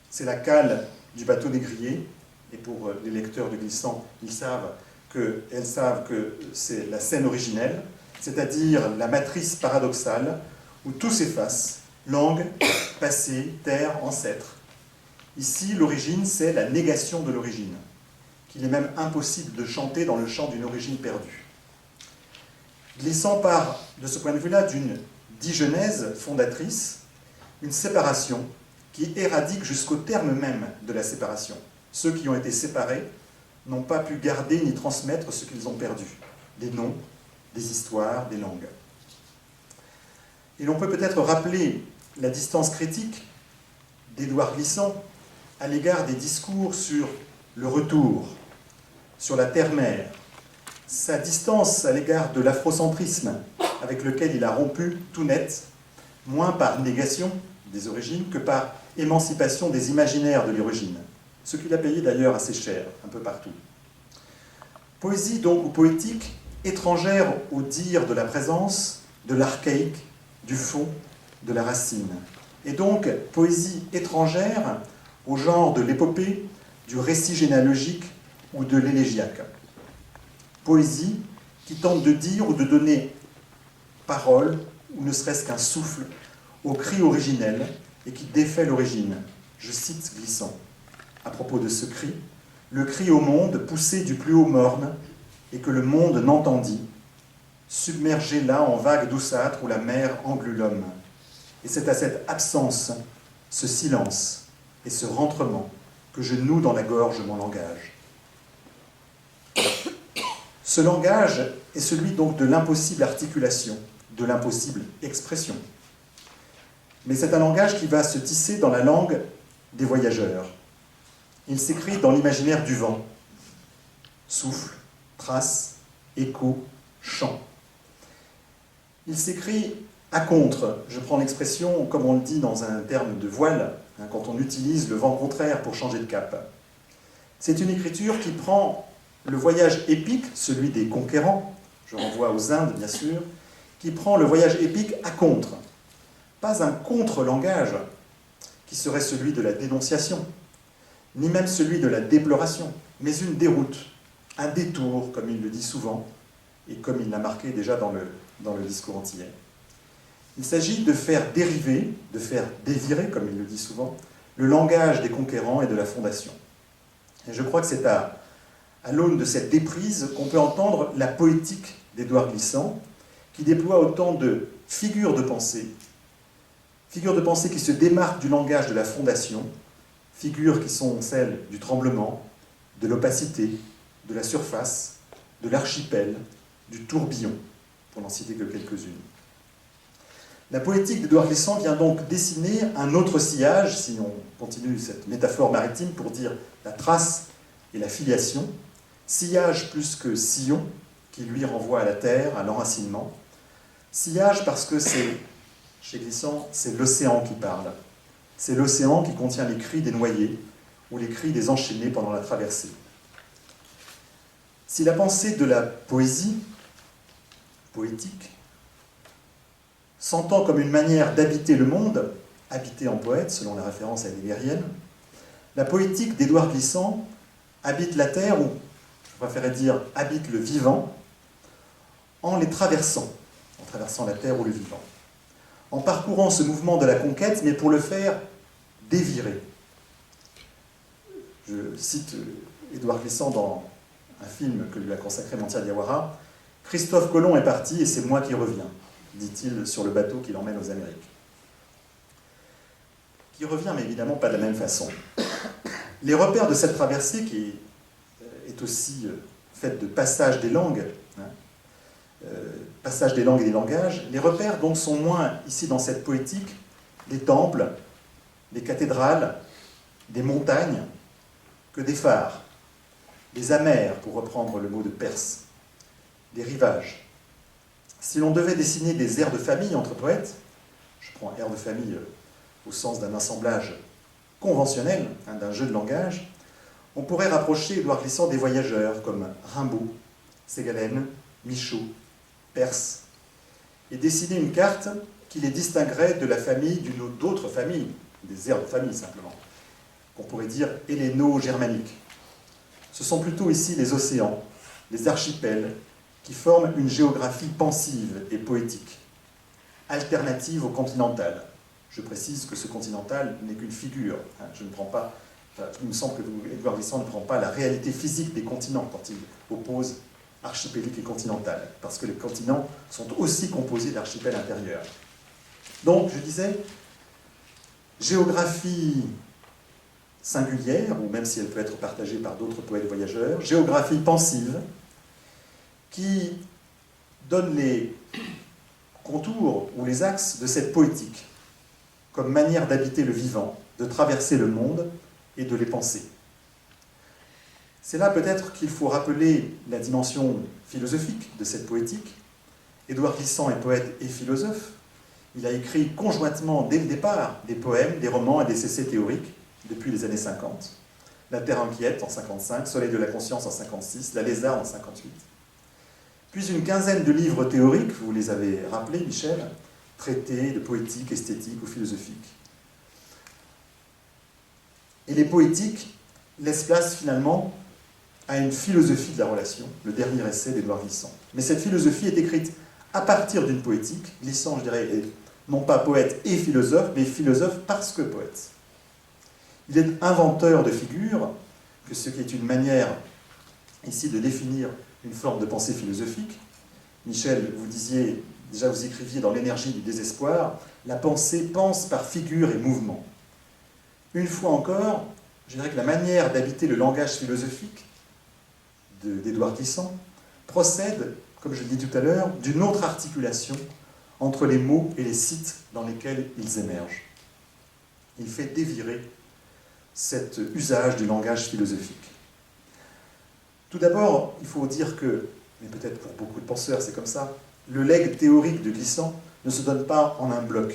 C'est la cale du bateau négrier, et pour les lecteurs de Glissant, ils savent que c'est la scène originelle, c'est-à-dire la matrice paradoxale où tout s'efface, langue, passé, terre, ancêtre. Ici, l'origine, c'est la négation de l'origine, qu'il est même impossible de chanter dans le chant d'une origine perdue. Glissant part, de ce point de vue-là, d'une digenèse fondatrice, une séparation qui éradique jusqu'au terme même de la séparation. Ceux qui ont été séparés n'ont pas pu garder ni transmettre ce qu'ils ont perdu, des noms, des histoires, des langues. Et l'on peut peut-être rappeler la distance critique d'Édouard Glissant à l'égard des discours sur le retour, sur la terre-mère, sa distance à l'égard de l'afrocentrisme avec lequel il a rompu tout net, moins par négation des origines que par émancipation des imaginaires de l'origine, ce qu'il a payé d'ailleurs assez cher, un peu partout. Poésie donc, ou poétique, étrangère au dire de la présence, de l'archaïque, du fond, de la racine. Et donc, poésie étrangère au genre de l'épopée, du récit généalogique ou de l'élégiaque. Poésie qui tente de dire ou de donner parole, ou ne serait-ce qu'un souffle, au cri originel et qui défait l'origine. Je cite Glissant. À propos de ce cri, le cri au monde poussé du plus haut morne et que le monde n'entendit, submergé là en vagues douceâtres où la mer englue l'homme. Et c'est à cette absence, ce silence et ce rentrement que je noue dans la gorge mon langage. Ce langage est celui donc de l'impossible articulation, de l'impossible expression. Mais c'est un langage qui va se tisser dans la langue des voyageurs. Il s'écrit dans l'imaginaire du vent. Souffle, trace, écho, chant. Il s'écrit à contre. Je prends l'expression, comme on le dit dans un terme de voile, quand on utilise le vent contraire pour changer de cap. C'est une écriture qui prend le voyage épique, celui des conquérants, je renvoie aux Indes bien sûr, qui prend le voyage épique à contre. Pas un contre-langage, qui serait celui de la dénonciation, ni même celui de la déploration, mais une déroute, un détour, comme il le dit souvent, et comme il l'a marqué déjà dans le discours antillais. Il s'agit de faire dériver, de faire dévirer, comme il le dit souvent, le langage des conquérants et de la fondation. Et je crois que c'est à l'aune de cette déprise qu'on peut entendre la poétique d'Édouard Glissant, qui déploie autant de figures de pensée qui se démarquent du langage de la fondation, figures qui sont celles du tremblement, de l'opacité, de la surface, de l'archipel, du tourbillon, pour n'en citer que quelques-unes. La poétique d'Édouard Glissant vient donc dessiner un autre sillage, si on continue cette métaphore maritime, pour dire la trace et la filiation, sillage plus que sillon, qui lui renvoie à la terre, à l'enracinement. Sillage parce que chez Glissant, c'est l'océan qui parle. C'est l'océan qui contient les cris des noyés ou les cris des enchaînés pendant la traversée. Si la pensée de la poésie, poétique, s'entend comme une manière d'habiter le monde, habiter en poète, selon la référence heideggerienne, la poétique d'Édouard Glissant habite la terre, ou je préférerais dire habite le vivant, en les traversant, en traversant la terre ou le vivant, en parcourant ce mouvement de la conquête, mais pour le faire dévirer. Je cite Édouard Glissant dans un film que lui a consacré Mantia Diawara. « Christophe Colomb est parti et c'est moi qui reviens », dit-il sur le bateau qui l'emmène aux Amériques. Qui revient, mais évidemment pas de la même façon. Les repères de cette traversée, qui est aussi faite de passage des langues, passage des langues et des langages, les repères donc sont moins, ici dans cette poétique, des temples, des cathédrales, des montagnes, que des phares, des amers, pour reprendre le mot de Perse, des rivages. Si l'on devait dessiner des airs de famille entre poètes, je prends air de famille au sens d'un assemblage conventionnel, d'un jeu de langage, on pourrait rapprocher Édouard Glissant des voyageurs comme Rimbaud, Ségalen, Michaud, Perse, et dessiner une carte qui les distinguerait de la famille d'autres familles, des airs de famille simplement, qu'on pourrait dire helléno-germaniques. Ce sont plutôt ici les océans, les archipels, qui forment une géographie pensive et poétique, alternative au continental. Je précise que ce continental n'est qu'une figure. Je ne prends pas, il me semble que Édouard Glissant ne prend pas la réalité physique des continents quand il oppose archipélique et continental, parce que les continents sont aussi composés d'archipels intérieurs. Donc, je disais, géographie singulière, ou même si elle peut être partagée par d'autres poètes voyageurs, géographie pensive, qui donne les contours ou les axes de cette poétique, comme manière d'habiter le vivant, de traverser le monde et de les penser. C'est là peut-être qu'il faut rappeler la dimension philosophique de cette poétique. Édouard Glissant est poète et philosophe. Il a écrit conjointement, dès le départ, des poèmes, des romans et des essais théoriques depuis les années 50. La Terre inquiète en 55, Soleil de la conscience en 56, La Lézarde en 58. Puis une quinzaine de livres théoriques, vous les avez rappelés, Michel, traités de poétique, esthétique ou philosophique. Et les poétiques laissent place finalement à une philosophie de la relation, le dernier essai d'Édouard Glissant. Mais cette philosophie est écrite à partir d'une poétique. Glissant, je dirais, est non pas poète et philosophe, mais philosophe parce que poète. Il est inventeur de figures, que ce qui est une manière ici de définir une forme de pensée philosophique. Michel, vous disiez, déjà vous écriviez dans L'énergie du désespoir, la pensée pense par figure et mouvement. Une fois encore, je dirais que la manière d'habiter le langage philosophique d'Édouard Glissant procède, comme je le dis tout à l'heure, d'une autre articulation entre les mots et les sites dans lesquels ils émergent. Il fait dévirer cet usage du langage philosophique. Tout d'abord, il faut dire que, mais peut-être pour beaucoup de penseurs c'est comme ça, le legs théorique de Glissant ne se donne pas en un bloc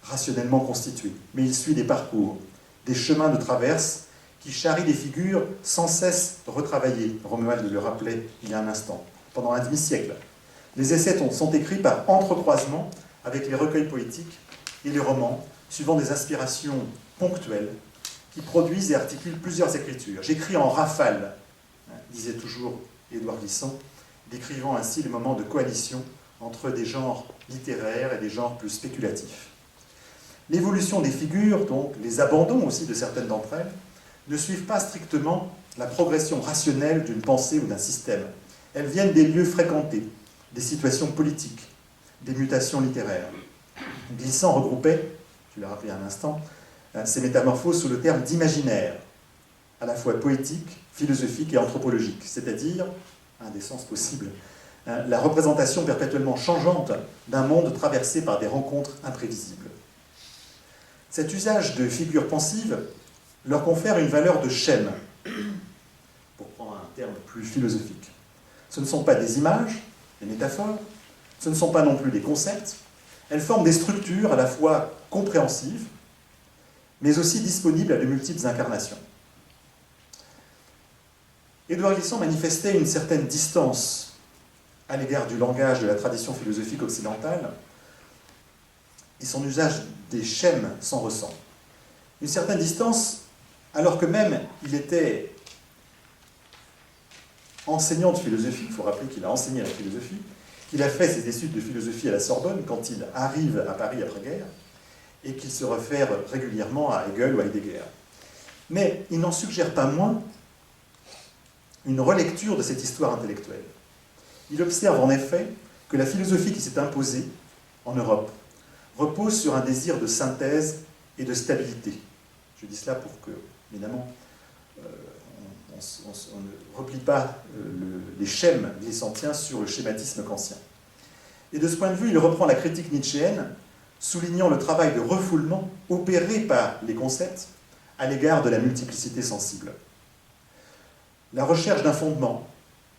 rationnellement constitué, mais il suit des parcours, des chemins de traverse qui charrient des figures sans cesse retravaillées. Romuald le rappelait il y a un instant, pendant un demi-siècle. Les essais sont écrits par entrecroisement avec les recueils poétiques et les romans, suivant des inspirations ponctuelles qui produisent et articulent plusieurs écritures. J'écris en rafale, disait toujours Édouard Glissant, décrivant ainsi les moments de coalition entre des genres littéraires et des genres plus spéculatifs. L'évolution des figures, donc les abandons aussi de certaines d'entre elles, ne suivent pas strictement la progression rationnelle d'une pensée ou d'un système. Elles viennent des lieux fréquentés, des situations politiques, des mutations littéraires. Glissant regroupait, tu l'as rappelé un instant, ces métamorphoses sous le terme d'imaginaire, à la fois poétique, philosophique et anthropologique, c'est-à-dire, un des sens possibles, la représentation perpétuellement changeante d'un monde traversé par des rencontres imprévisibles. Cet usage de figures pensives leur confère une valeur de schème, pour prendre un terme plus philosophique. Ce ne sont pas des images, des métaphores, ce ne sont pas non plus des concepts, elles forment des structures à la fois compréhensives, mais aussi disponibles à de multiples incarnations. Édouard Glissant manifestait une certaine distance à l'égard du langage de la tradition philosophique occidentale, et son usage des schèmes s'en ressent. Une certaine distance, alors que même il était enseignant de philosophie, il faut rappeler qu'il a enseigné la philosophie, qu'il a fait ses études de philosophie à la Sorbonne quand il arrive à Paris après-guerre, et qu'il se réfère régulièrement à Hegel ou à Heidegger. Mais il n'en suggère pas moins une relecture de cette histoire intellectuelle. Il observe en effet que la philosophie qui s'est imposée en Europe repose sur un désir de synthèse et de stabilité. Je dis cela pour que, évidemment, on ne replie pas les schèmes glissantiens sur le schématisme kantien. Et de ce point de vue, il reprend la critique nietzschéenne, soulignant le travail de refoulement opéré par les concepts à l'égard de la multiplicité sensible. La recherche d'un fondement,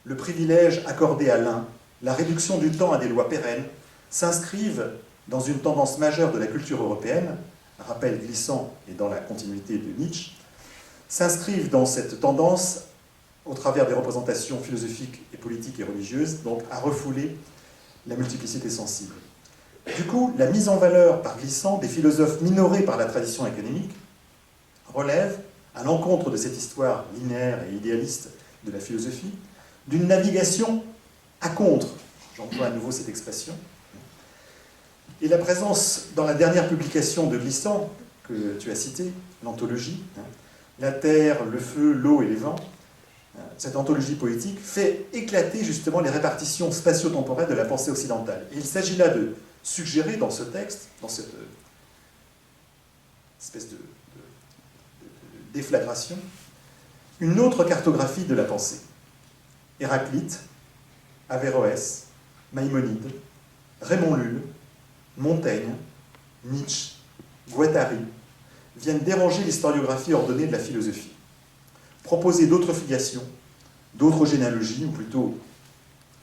le privilège accordé à l'un, la réduction du temps à des lois pérennes, s'inscrivent dans une tendance majeure de la culture européenne, rappel Glissant et dans la continuité de Nietzsche, s'inscrivent dans cette tendance, au travers des représentations philosophiques et politiques et religieuses, donc à refouler la multiplicité sensible. Du coup, la mise en valeur par Glissant des philosophes minorés par la tradition académique relève, à l'encontre de cette histoire linéaire et idéaliste de la philosophie, d'une navigation à contre, j'emploie à nouveau cette expression, et la présence dans la dernière publication de Glissant, que tu as citée, l'anthologie, La terre, le feu, l'eau et les vents, cette anthologie poétique fait éclater justement les répartitions spatio-temporelles de la pensée occidentale. Et il s'agit là de suggérer dans ce texte, dans cette espèce de déflagration, une autre cartographie de la pensée. Héraclite, Averroès, Maïmonide, Raymond Lull, Montaigne, Nietzsche, Guattari viennent déranger l'historiographie ordonnée de la philosophie, proposer d'autres filiations, d'autres généalogies, ou plutôt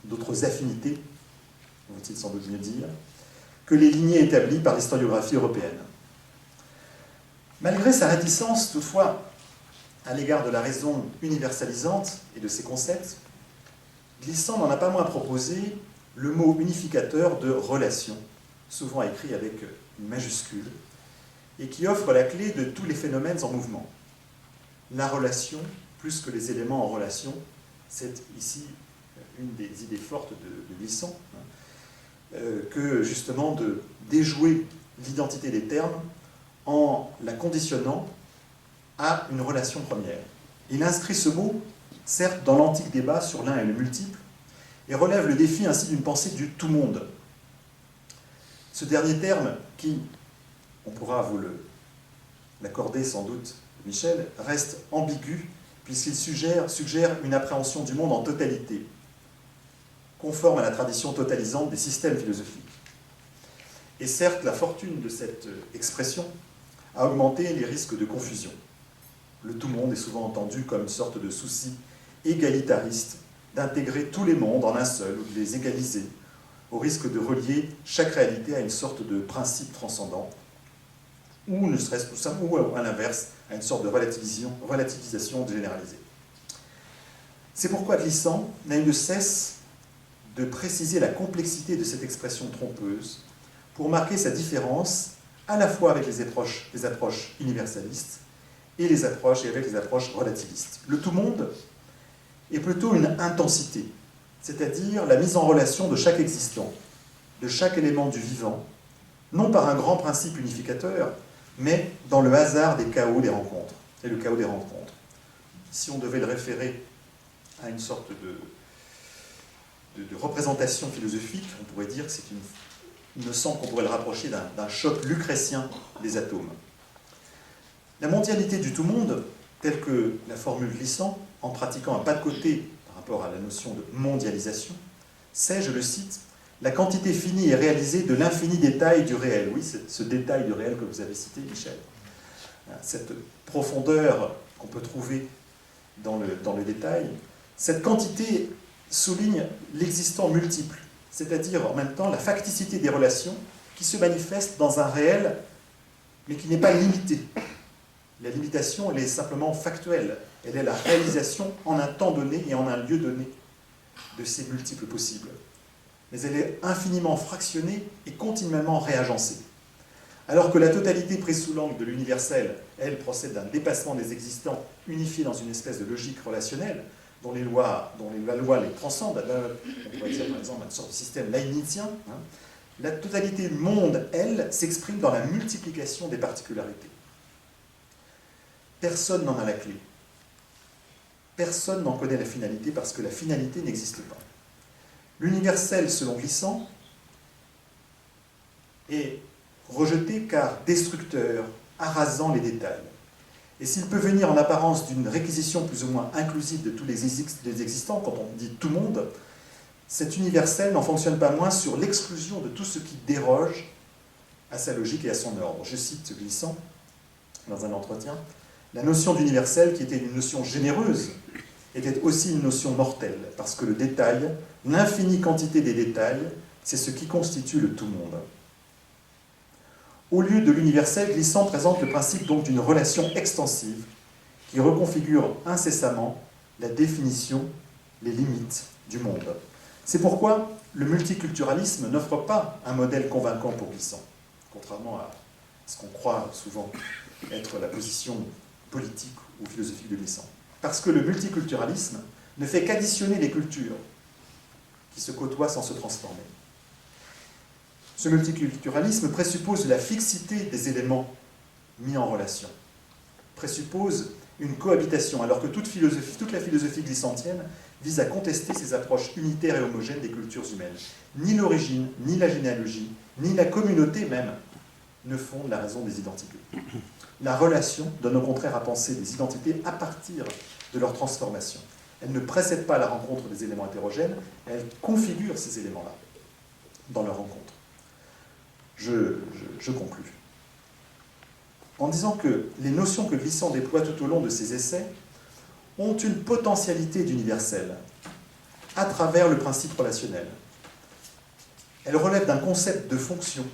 d'autres affinités, faut-il sans doute mieux dire, que les lignées établies par l'historiographie européenne. Malgré sa réticence, toutefois, à l'égard de la raison universalisante et de ses concepts, Glissant n'en a pas moins proposé le mot unificateur de relation, souvent écrit avec une majuscule, et qui offre la clé de tous les phénomènes en mouvement. La relation, plus que les éléments en relation, c'est ici une des idées fortes de Glissant, que justement de déjouer l'identité des termes en la conditionnant à une relation première. Il inscrit ce mot, certes, dans l'antique débat sur l'un et le multiple, et relève le défi ainsi d'une pensée du tout-monde. Ce dernier terme, qui, on pourra vous l'accorder sans doute, Michel, reste ambigu, puisqu'il suggère une appréhension du monde en totalité, conforme à la tradition totalisante des systèmes philosophiques. Et certes, la fortune de cette expression a augmenté les risques de confusion. Le tout-monde est souvent entendu comme une sorte de souci égalitariste d'intégrer tous les mondes en un seul ou de les égaliser, au risque de relier chaque réalité à une sorte de principe transcendant, ou ne serait-ce tout simple, ou à l'inverse, à une sorte de relativisation généralisée. C'est pourquoi Glissant n'a eu de cesse de préciser la complexité de cette expression trompeuse pour marquer sa différence à la fois avec les approches universalistes et avec les approches relativistes. Le tout-monde est plutôt une intensité, c'est-à-dire la mise en relation de chaque existant, de chaque élément du vivant, non par un grand principe unificateur, mais dans le hasard des chaos des rencontres, et le chaos des rencontres. Si on devait le référer à une sorte de représentation philosophique, on pourrait dire que il me semble qu'on pourrait le rapprocher d'un choc lucrétien des atomes. La mondialité du tout-monde, telle que la formule Glissant, en pratiquant un pas de côté par rapport à la notion de mondialisation, c'est, je le cite, la quantité finie et réalisée de l'infini détail du réel. Oui, c'est ce détail du réel que vous avez cité, Michel. Cette profondeur qu'on peut trouver dans le détail, cette quantité souligne l'existant multiple, c'est-à-dire en même temps la facticité des relations qui se manifestent dans un réel, mais qui n'est pas limité. La limitation, elle est simplement factuelle. Elle est la réalisation en un temps donné et en un lieu donné de ces multiples possibles. Mais elle est infiniment fractionnée et continuellement réagencée. Alors que la totalité prise sous l'angle de l'universel, elle, procède d'un dépassement des existants unifiés dans une espèce de logique relationnelle, dont la loi les transcende, on pourrait dire par exemple une sorte de système leibnizien, la totalité du monde, elle, s'exprime dans la multiplication des particularités. Personne n'en a la clé. Personne n'en connaît la finalité parce que la finalité n'existe pas. L'universel, selon Glissant, est rejeté car destructeur, arrasant les détails. Et s'il peut venir en apparence d'une réquisition plus ou moins inclusive de tous les existants, quand on dit tout le monde, cet universel n'en fonctionne pas moins sur l'exclusion de tout ce qui déroge à sa logique et à son ordre. Je cite Glissant dans un entretien, « La notion d'universel, qui était une notion généreuse, était aussi une notion mortelle, parce que le détail, l'infinie quantité des détails, c'est ce qui constitue le tout-monde. » Au lieu de l'universel, Glissant présente le principe donc d'une relation extensive qui reconfigure incessamment la définition, les limites du monde. C'est pourquoi le multiculturalisme n'offre pas un modèle convaincant pour Glissant, contrairement à ce qu'on croit souvent être la position politique ou philosophique de Glissant. Parce que le multiculturalisme ne fait qu'additionner les cultures qui se côtoient sans se transformer. Ce multiculturalisme présuppose la fixité des éléments mis en relation, présuppose une cohabitation, alors que toute la philosophie glissantienne vise à contester ces approches unitaires et homogènes des cultures humaines. Ni l'origine, ni la généalogie, ni la communauté même ne fondent la raison des identités. La relation donne au contraire à penser des identités à partir de leur transformation. Elle ne précède pas la rencontre des éléments hétérogènes, elle configure ces éléments-là dans leur rencontre. Je conclus. En disant que les notions que Glissant déploie tout au long de ses essais ont une potentialité d'universel à travers le principe relationnel. Elles relèvent d'un concept de fonction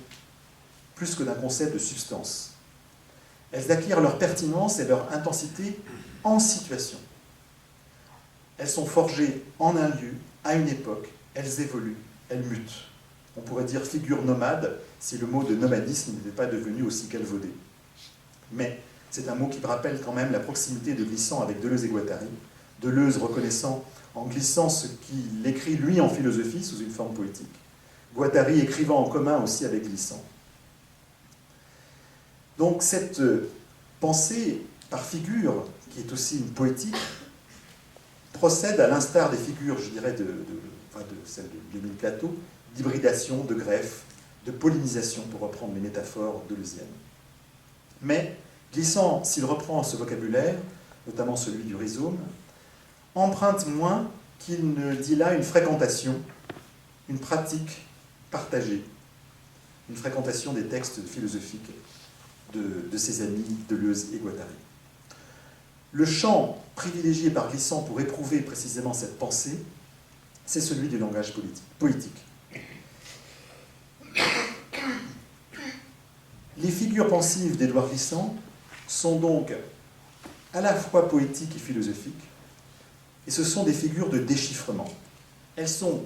plus que d'un concept de substance. Elles acquièrent leur pertinence et leur intensité en situation. Elles sont forgées en un lieu, à une époque, elles évoluent, elles mutent. On pourrait dire figure nomade si le mot de nomadisme n'était pas devenu aussi galvaudé. Mais c'est un mot qui rappelle quand même la proximité de Glissant avec Deleuze et Guattari, Deleuze reconnaissant en Glissant ce qu'il écrit lui en philosophie sous une forme poétique, Guattari écrivant en commun aussi avec Glissant. Donc cette pensée par figure, qui est aussi une poétique, procède à l'instar des figures, je dirais, de celle de l'Émile Plateau, d'hybridation, de greffe, de pollinisation, pour reprendre les métaphores deleuziennes. Mais Glissant, s'il reprend ce vocabulaire, notamment celui du rhizome, emprunte moins qu'il ne dit là une fréquentation, une pratique partagée, une fréquentation des textes philosophiques de ses amis Deleuze et Guattari. Le champ privilégié par Glissant pour éprouver précisément cette pensée, c'est celui du langage poétique. Les figures pensives d'Édouard Glissant sont donc à la fois poétiques et philosophiques, et ce sont des figures de déchiffrement. Elles sont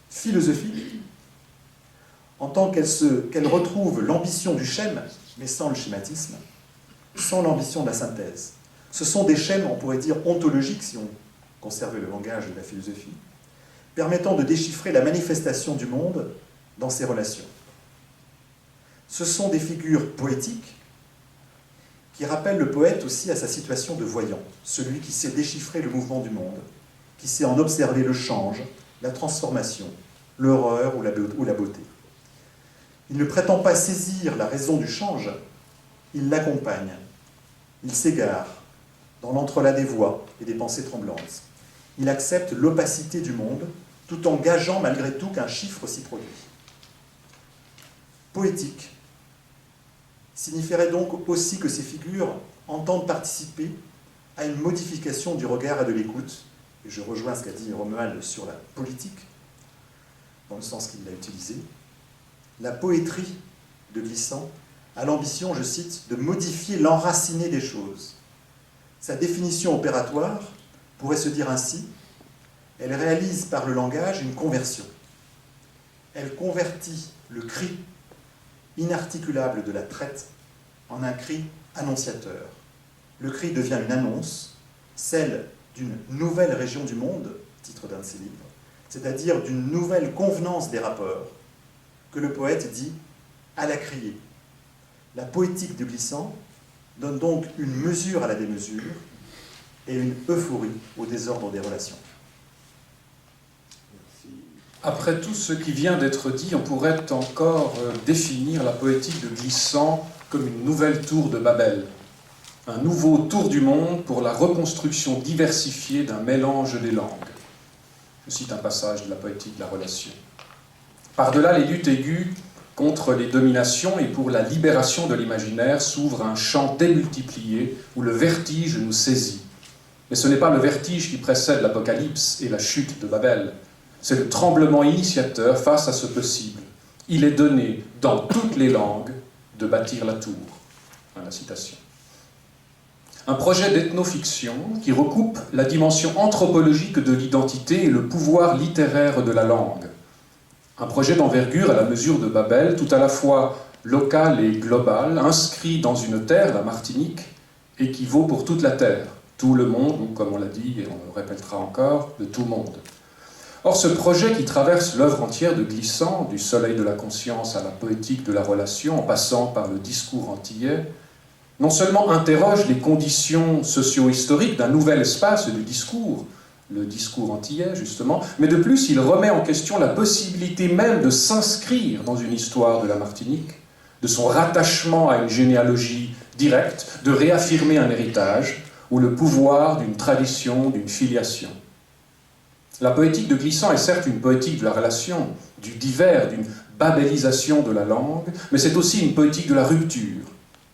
philosophiques en tant qu'elles retrouvent l'ambition du schème, mais sans le schématisme, sans l'ambition de la synthèse. Ce sont des schèmes, on pourrait dire, ontologiques, si on conservait le langage de la philosophie, permettant de déchiffrer la manifestation du monde dans ses relations. Ce sont des figures poétiques qui rappellent le poète aussi à sa situation de voyant, celui qui sait déchiffrer le mouvement du monde, qui sait en observer le change, la transformation, l'horreur ou la beauté. Il ne prétend pas saisir la raison du change, il l'accompagne, il s'égare dans l'entrelac des voix et des pensées tremblantes. Il accepte l'opacité du monde tout en gageant malgré tout qu'un chiffre s'y produit. Poétique signifierait donc aussi que ces figures entendent participer à une modification du regard et de l'écoute, et je rejoins ce qu'a dit Romuald sur la politique, dans le sens qu'il l'a utilisé. La poétrie de Glissant a l'ambition, je cite, de modifier l'enraciné des choses. Sa définition opératoire pourrait se dire ainsi: elle réalise par le langage une conversion. Elle convertit le cri inarticulable de la traite en un cri annonciateur. Le cri devient une annonce, celle d'une nouvelle région du monde, titre d'un de ses livres, c'est-à-dire d'une nouvelle convenance des rapports, que le poète dit à la criée. La poétique de Glissant donne donc une mesure à la démesure et une euphorie au désordre des relations. Après tout ce qui vient d'être dit, on pourrait encore définir la poétique de Glissant comme une nouvelle tour de Babel, un nouveau tour du monde pour la reconstruction diversifiée d'un mélange des langues. Je cite un passage de la poétique de la relation. Par-delà les luttes aiguës contre les dominations et pour la libération de l'imaginaire s'ouvre un champ démultiplié où le vertige nous saisit. Mais ce n'est pas le vertige qui précède l'Apocalypse et la chute de Babel. C'est le tremblement initiateur face à ce possible. Il est donné dans toutes les langues de bâtir la tour. Fin de la citation. Un projet d'ethnofiction qui recoupe la dimension anthropologique de l'identité et le pouvoir littéraire de la langue. Un projet d'envergure à la mesure de Babel, tout à la fois local et global, inscrit dans une terre, la Martinique, et qui vaut pour toute la terre, tout le monde, ou comme on l'a dit et on le répétera encore, de tout le monde. Or, ce projet qui traverse l'œuvre entière de Glissant, du soleil de la conscience à la poétique de la relation, en passant par le discours antillais, non seulement interroge les conditions socio-historiques d'un nouvel espace du discours, le discours antillais justement, mais de plus il remet en question la possibilité même de s'inscrire dans une histoire de la Martinique, de son rattachement à une généalogie directe, de réaffirmer un héritage ou le pouvoir d'une tradition, d'une filiation. La poétique de Glissant est certes une poétique de la relation, du divers, d'une babélisation de la langue, mais c'est aussi une poétique de la rupture,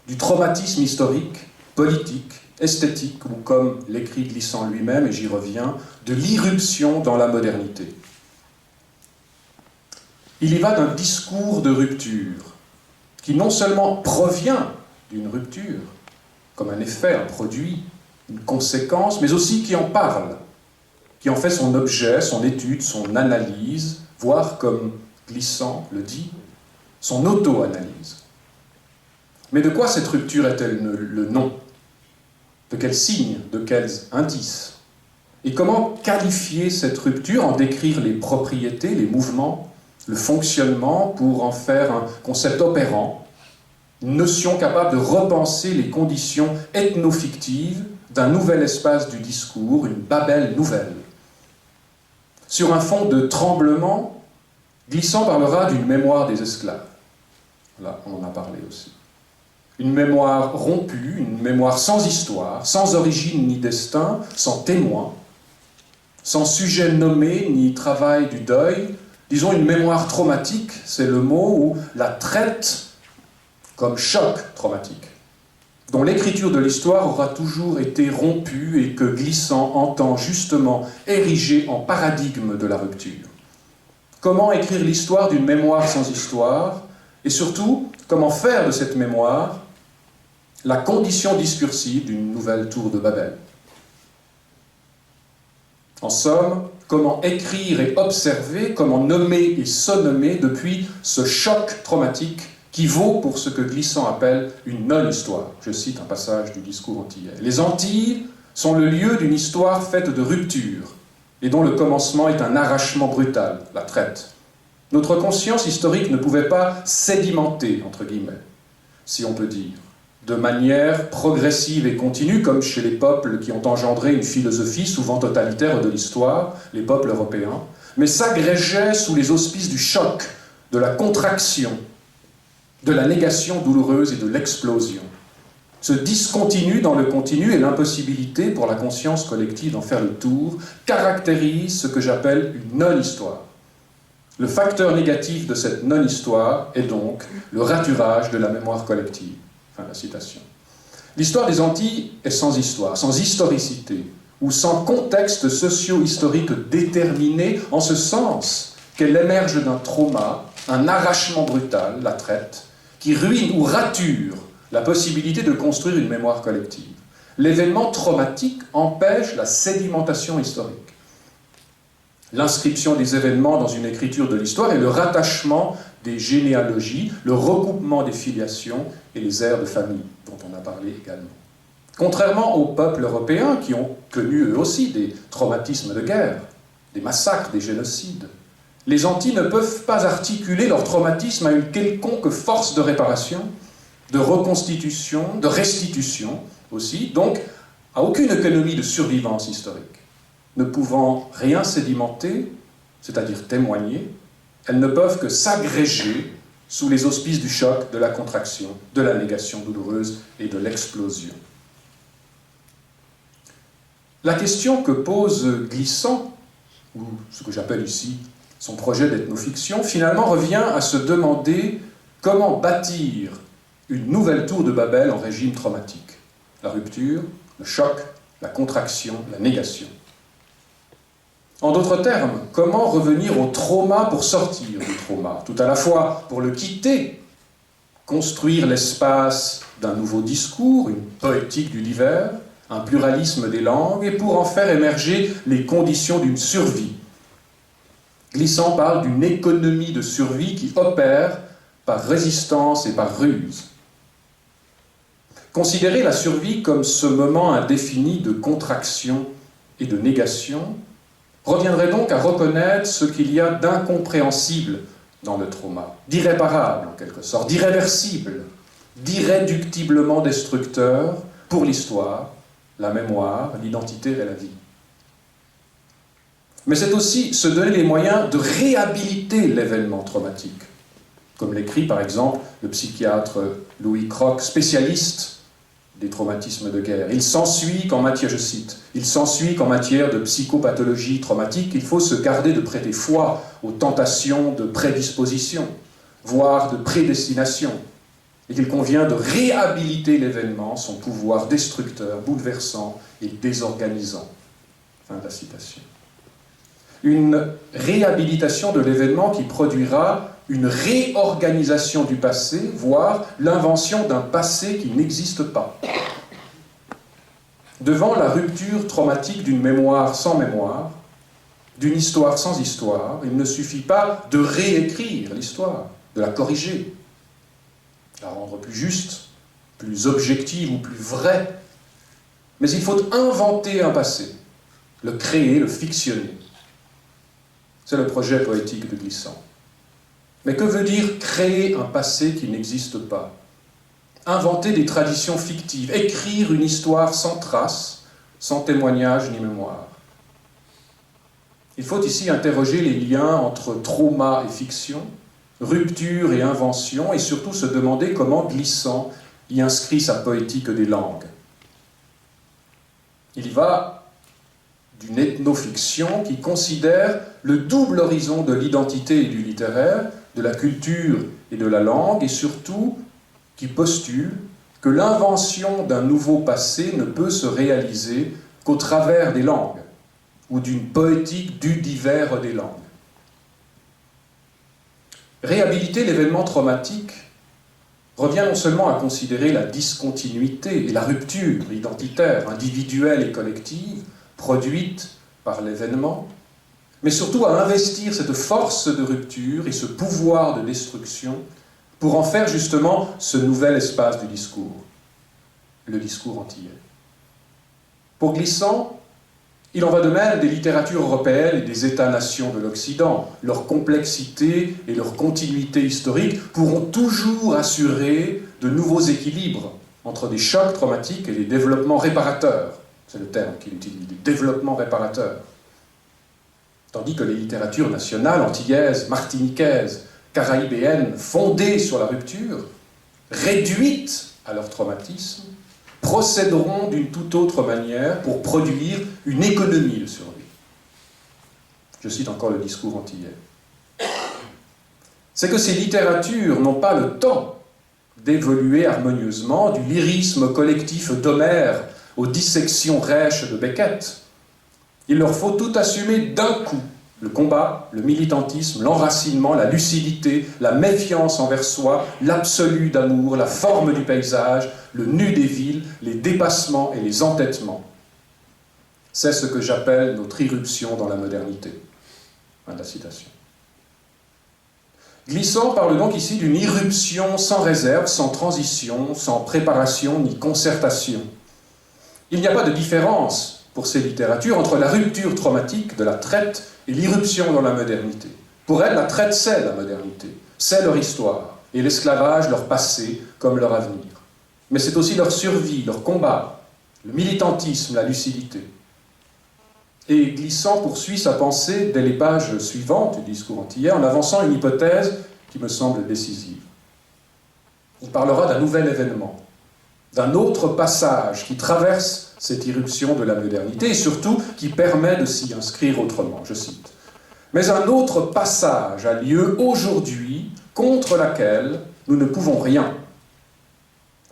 du traumatisme historique, politique, esthétique, ou comme l'écrit Glissant lui-même, et j'y reviens, de l'irruption dans la modernité. Il y va d'un discours de rupture, qui non seulement provient d'une rupture, comme un effet, un produit, une conséquence, mais aussi qui en parle, qui en fait son objet, son étude, son analyse, voire, comme Glissant le dit, son auto-analyse. Mais de quoi cette rupture est-elle le nom? De quels signes? De quels indices? Et comment qualifier cette rupture, en décrire les propriétés, les mouvements, le fonctionnement, pour en faire un concept opérant, une notion capable de repenser les conditions ethno-fictives d'un nouvel espace du discours, une Babel nouvelle. Sur un fond de tremblement, Glissant parlera d'une mémoire des esclaves. Là, on en a parlé aussi. Une mémoire rompue, une mémoire sans histoire, sans origine ni destin, sans témoin, sans sujet nommé ni travail du deuil. Disons une mémoire traumatique, c'est le mot, ou la traite comme choc traumatique, dont l'écriture de l'histoire aura toujours été rompue et que Glissant entend justement ériger en paradigme de la rupture. Comment écrire l'histoire d'une mémoire sans histoire, et surtout, comment faire de cette mémoire la condition discursive d'une nouvelle tour de Babel. En somme, comment écrire et observer, comment nommer et se-nommer depuis ce choc traumatique qui vaut pour ce que Glissant appelle une non-histoire. Je cite un passage du discours antillais. Les Antilles sont le lieu d'une histoire faite de rupture et dont le commencement est un arrachement brutal, la traite. Notre conscience historique ne pouvait pas sédimenter, entre guillemets, si on peut dire, de manière progressive et continue, comme chez les peuples qui ont engendré une philosophie souvent totalitaire de l'histoire, les peuples européens, mais s'agrégeait sous les auspices du choc, de la contraction, de la négation douloureuse et de l'explosion. ce discontinu dans le continu et l'impossibilité pour la conscience collective d'en faire le tour caractérisent ce que j'appelle une non-histoire. Le facteur négatif de cette non-histoire est donc le raturage de la mémoire collective. Fin de la citation. L'histoire des Antilles est sans histoire, sans historicité, ou sans contexte socio-historique déterminé, en ce sens qu'elle émerge d'un trauma, un arrachement brutal, la traite, qui ruine ou rature la possibilité de construire une mémoire collective. L'événement traumatique empêche la sédimentation historique. L'inscription des événements dans une écriture de l'histoire et le rattachement des généalogies, le recoupement des filiations et les aires de famille, dont on a parlé également. Contrairement aux peuples européens qui ont connu eux aussi des traumatismes de guerre, des massacres, des génocides, les Antilles ne peuvent pas articuler leur traumatisme à une quelconque force de réparation, de reconstitution, de restitution aussi, donc à aucune économie de survivance historique. Ne pouvant rien sédimenter, c'est-à-dire témoigner, elles ne peuvent que s'agréger sous les auspices du choc, de la contraction, de la négation douloureuse et de l'explosion. La question que pose Glissant, ou ce que j'appelle ici son projet d'ethnofiction, finalement revient à se demander comment bâtir une nouvelle tour de Babel en régime traumatique. La rupture, le choc, la contraction, la négation. En d'autres termes, comment revenir au trauma pour sortir du trauma, tout à la fois pour le quitter, construire l'espace d'un nouveau discours, une poétique du divers, un pluralisme des langues, et pour en faire émerger les conditions d'une survie. Glissant parle d'une économie de survie qui opère par résistance et par ruse. Considérer la survie comme ce moment indéfini de contraction et de négation reviendrait donc à reconnaître ce qu'il y a d'incompréhensible dans le trauma, d'irréparable en quelque sorte, d'irréversible, d'irréductiblement destructeur pour l'histoire, la mémoire, l'identité et la vie. Mais c'est aussi se donner les moyens de réhabiliter l'événement traumatique, comme l'écrit par exemple le psychiatre Louis Kroc, spécialiste des traumatismes de guerre. Il s'ensuit qu'en matière, je cite, il s'ensuit qu'en matière de psychopathologie traumatique, il faut se garder de prêter foi aux tentations de prédisposition, voire de prédestination, et qu'il convient de réhabiliter l'événement, son pouvoir destructeur, bouleversant et désorganisant. Fin de la citation. Une réhabilitation de l'événement qui produira une réorganisation du passé, voire l'invention d'un passé qui n'existe pas. Devant la rupture traumatique d'une mémoire sans mémoire, d'une histoire sans histoire, il ne suffit pas de réécrire l'histoire, de la corriger, la rendre plus juste, plus objective ou plus vraie. Mais il faut inventer un passé, le créer, le fictionner. C'est le projet poétique de Glissant. Mais que veut dire créer un passé qui n'existe pas? Inventer des traditions fictives, écrire une histoire sans trace, sans témoignage ni mémoire. Il faut ici interroger les liens entre trauma et fiction, rupture et invention, et surtout se demander comment Glissant y inscrit sa poétique des langues. Il y va d'une ethnofiction qui considère le double horizon de l'identité et du littéraire, de la culture et de la langue, et surtout qui postule que l'invention d'un nouveau passé ne peut se réaliser qu'au travers des langues, ou d'une poétique du divers des langues. Réhabiliter l'événement traumatique revient non seulement à considérer la discontinuité et la rupture identitaire, individuelle et collective, produite par l'événement, mais surtout à investir cette force de rupture et ce pouvoir de destruction pour en faire justement ce nouvel espace du discours, le discours antillais. Pour Glissant, il en va de même des littératures européennes et des États-nations de l'Occident. Leur complexité et leur continuité historique pourront toujours assurer de nouveaux équilibres entre des chocs traumatiques et des développements réparateurs. C'est le terme qu'il utilise, des développements réparateurs. Tandis que les littératures nationales, antillaises, martiniquaises, caraïbéennes, fondées sur la rupture, réduites à leur traumatisme, procéderont d'une toute autre manière pour produire une économie de survie. Je cite encore le discours antillais. C'est que ces littératures n'ont pas le temps d'évoluer harmonieusement du lyrisme collectif d'Homère aux dissections rêches de Beckett. Il leur faut tout assumer d'un coup. Le combat, le militantisme, l'enracinement, la lucidité, la méfiance envers soi, l'absolu d'amour, la forme du paysage, le nu des villes, les dépassements et les entêtements. C'est ce que j'appelle notre irruption dans la modernité. Fin de la citation. Glissant parle donc ici d'une irruption sans réserve, sans transition, sans préparation ni concertation. Il n'y a pas de différence pour ces littératures entre la rupture traumatique de la traite et l'irruption dans la modernité. Pour elles, la traite, c'est la modernité, c'est leur histoire, et l'esclavage, leur passé, comme leur avenir. Mais c'est aussi leur survie, leur combat, le militantisme, la lucidité. Et Glissant poursuit sa pensée dès les pages suivantes du discours antillais en avançant une hypothèse qui me semble décisive. Il parlera d'un nouvel événement, d'un autre passage qui traverse cette irruption de la modernité et surtout qui permet de s'y inscrire autrement, je cite. Mais un autre passage a lieu aujourd'hui contre laquelle nous ne pouvons rien.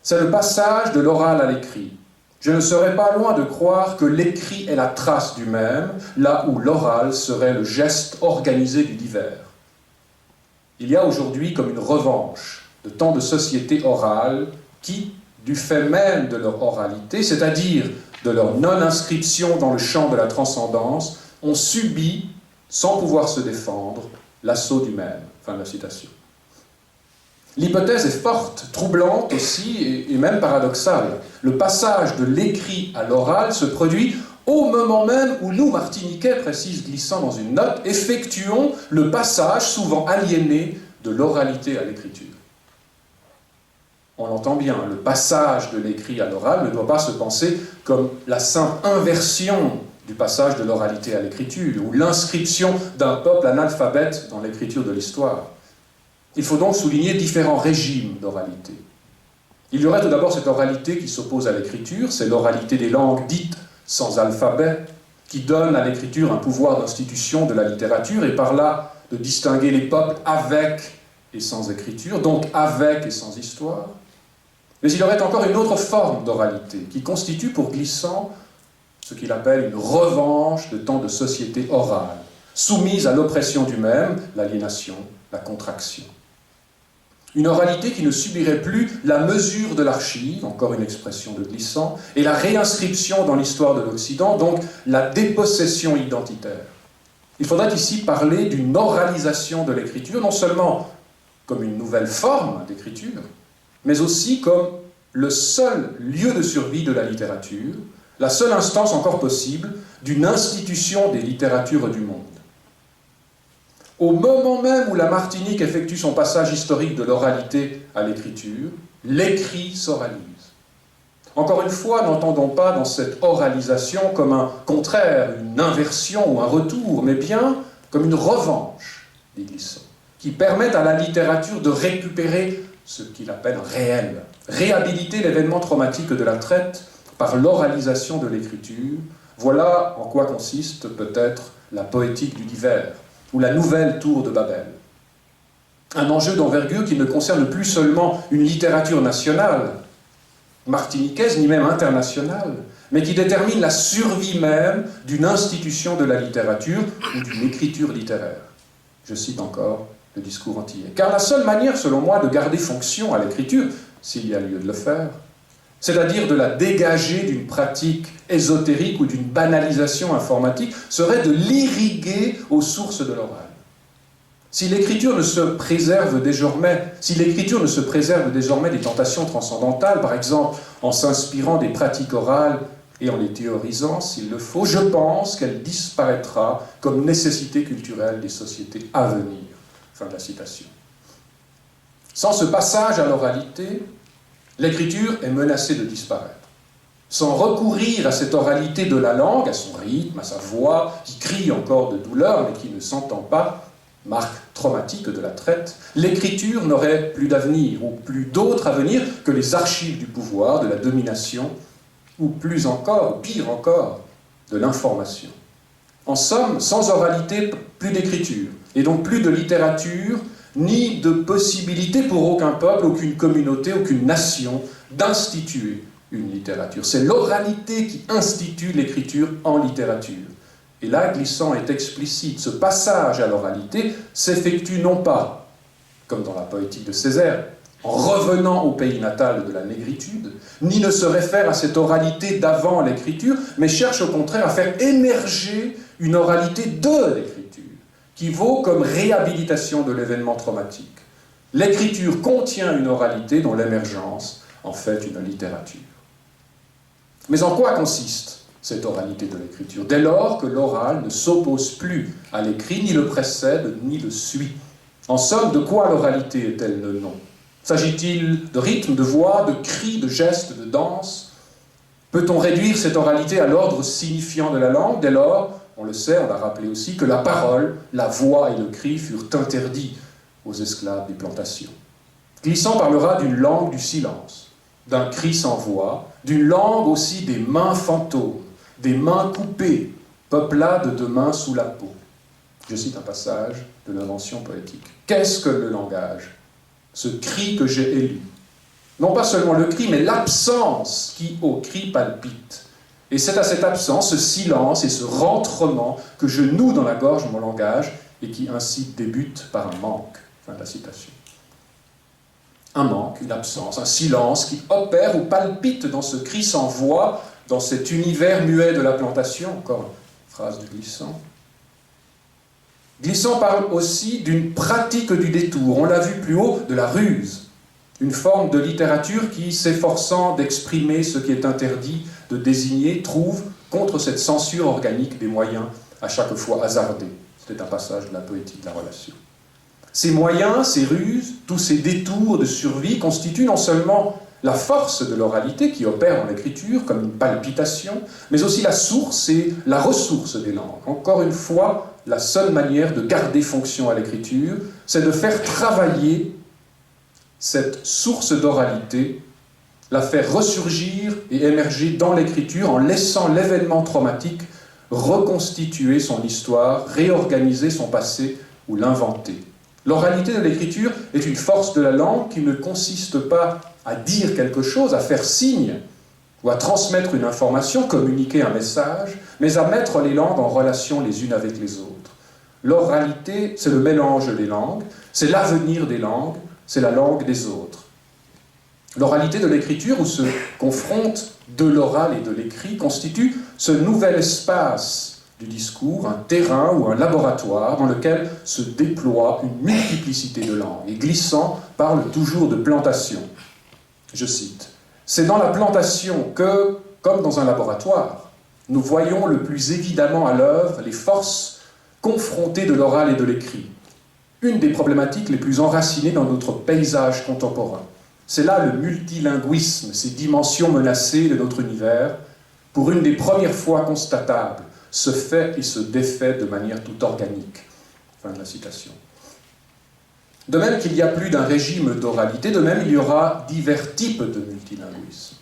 C'est le passage de l'oral à l'écrit. Je ne serais pas loin de croire que l'écrit est la trace du même, là où l'oral serait le geste organisé du divers. Il y a aujourd'hui comme une revanche de tant de sociétés orales qui, du fait même de leur oralité, c'est-à-dire de leur non-inscription dans le champ de la transcendance, ont subi, sans pouvoir se défendre, l'assaut du même. Fin de la citation. L'hypothèse est forte, troublante aussi, et même paradoxale. Le passage de l'écrit à l'oral se produit au moment même où nous, Martiniquais, précise Glissant dans une note, effectuons le passage, souvent aliéné, de l'oralité à l'écriture. On l'entend bien, le passage de l'écrit à l'oral ne doit pas se penser comme la simple inversion du passage de l'oralité à l'écriture, ou l'inscription d'un peuple analphabète dans l'écriture de l'histoire. Il faut donc souligner différents régimes d'oralité. Il y aurait tout d'abord cette oralité qui s'oppose à l'écriture, c'est l'oralité des langues dites sans alphabet, qui donne à l'écriture un pouvoir d'institution de la littérature, et par là de distinguer les peuples avec et sans écriture, donc avec et sans histoire. Mais il y aurait encore une autre forme d'oralité, qui constitue pour Glissant ce qu'il appelle une revanche de tant de sociétés orales, soumises à l'oppression du même, l'aliénation, la contraction. Une oralité qui ne subirait plus la mesure de l'archive, encore une expression de Glissant, et la réinscription dans l'histoire de l'Occident, donc la dépossession identitaire. Il faudrait ici parler d'une oralisation de l'écriture, non seulement comme une nouvelle forme d'écriture, mais aussi comme le seul lieu de survie de la littérature, la seule instance encore possible d'une institution des littératures du monde. Au moment même où la Martinique effectue son passage historique de l'oralité à l'écriture, l'écrit s'oralise. Encore une fois, n'entendons pas dans cette oralisation comme un contraire, une inversion ou un retour, mais bien comme une revanche, dit Glissant, qui permet à la littérature de récupérer ce qu'il appelle réel, réhabiliter l'événement traumatique de la traite par l'oralisation de l'écriture. Voilà en quoi consiste peut-être la poétique du divers, ou la nouvelle tour de Babel. Un enjeu d'envergure qui ne concerne plus seulement une littérature nationale, martiniquaise, ni même internationale, mais qui détermine la survie même d'une institution de la littérature ou d'une écriture littéraire. Je cite encore le discours antillais. Car la seule manière, selon moi, de garder fonction à l'écriture, s'il y a lieu de le faire, c'est-à-dire de la dégager d'une pratique ésotérique ou d'une banalisation informatique, serait de l'irriguer aux sources de l'oral. Si l'écriture ne se préserve désormais des tentations transcendantales, par exemple en s'inspirant des pratiques orales et en les théorisant, s'il le faut, je pense qu'elle disparaîtra comme nécessité culturelle des sociétés à venir. Fin de la citation. Sans ce passage à l'oralité, l'écriture est menacée de disparaître. Sans recourir à cette oralité de la langue, à son rythme, à sa voix, qui crie encore de douleur, mais qui ne s'entend pas, marque traumatique de la traite, l'écriture n'aurait plus d'avenir, ou plus d'autre avenir que les archives du pouvoir, de la domination, ou plus encore, ou pire encore, de l'information. En somme, sans oralité, plus d'écriture, et donc plus de littérature, ni de possibilité pour aucun peuple, aucune communauté, aucune nation d'instituer une littérature. C'est l'oralité qui institue l'écriture en littérature. Et là, Glissant est explicite. Ce passage à l'oralité s'effectue non pas, comme dans la poétique de Césaire, en revenant au pays natal de la négritude, ni ne se réfère à cette oralité d'avant l'écriture, mais cherche au contraire à faire émerger une oralité de l'écriture, qui vaut comme réhabilitation de l'événement traumatique. L'écriture contient une oralité dont l'émergence en fait une littérature. Mais en quoi consiste cette oralité de l'écriture, dès lors que l'oral ne s'oppose plus à l'écrit, ni le précède, ni le suit? En somme, de quoi l'oralité est-elle le nom? S'agit-il de rythme, de voix, de cris, de gestes, de danse? Peut-on réduire cette oralité à l'ordre signifiant de la langue? Dès lors, on le sait, on l'a rappelé aussi, que la parole, la voix et le cri furent interdits aux esclaves des plantations. Glissant parlera d'une langue du silence, d'un cri sans voix, d'une langue aussi des mains fantômes, des mains coupées, peuplades de mains sous la peau. Je cite un passage de l'invention poétique. Qu'est-ce que le langage? Ce cri que j'ai élu. Non pas seulement le cri, mais l'absence qui au cri palpite. Et c'est à cette absence, ce silence et ce rentrement que je noue dans la gorge mon langage et qui ainsi débute par un manque. Fin de la citation. Un manque, une absence, un silence qui opère ou palpite dans ce cri sans voix, dans cet univers muet de la plantation, encore une phrase de Glissant. Glissant parle aussi d'une pratique du détour, on l'a vu plus haut, de la ruse, une forme de littérature qui, s'efforçant d'exprimer ce qui est interdit, de désigner, trouve, contre cette censure organique, des moyens à chaque fois hasardés. C'était un passage de la poétique de la relation. Ces moyens, ces ruses, tous ces détours de survie constituent non seulement la force de l'oralité qui opère en l'écriture comme une palpitation, mais aussi la source et la ressource des langues. Encore une fois, la seule manière de garder fonction à l'écriture, c'est de faire travailler cette source d'oralité, la faire ressurgir et émerger dans l'écriture en laissant l'événement traumatique reconstituer son histoire, réorganiser son passé ou l'inventer. L'oralité de l'écriture est une force de la langue qui ne consiste pas à dire quelque chose, à faire signe, ou à transmettre une information, communiquer un message, mais à mettre les langues en relation les unes avec les autres. L'oralité, c'est le mélange des langues, c'est l'avenir des langues, c'est la langue des autres. L'oralité de l'écriture, où se confrontent de l'oral et de l'écrit, constitue ce nouvel espace du discours, un terrain ou un laboratoire dans lequel se déploie une multiplicité de langues. Et Glissant parle toujours de plantation. Je cite, « C'est dans la plantation que, comme dans un laboratoire, nous voyons le plus évidemment à l'œuvre les forces confrontées de l'oral et de l'écrit, une des problématiques les plus enracinées dans notre paysage contemporain. C'est là le multilinguisme, ces dimensions menacées de notre univers, pour une des premières fois constatables, se fait et se défait de manière tout organique. » Fin de la citation. De même qu'il y a plus d'un régime d'oralité, de même il y aura divers types de multilinguisme.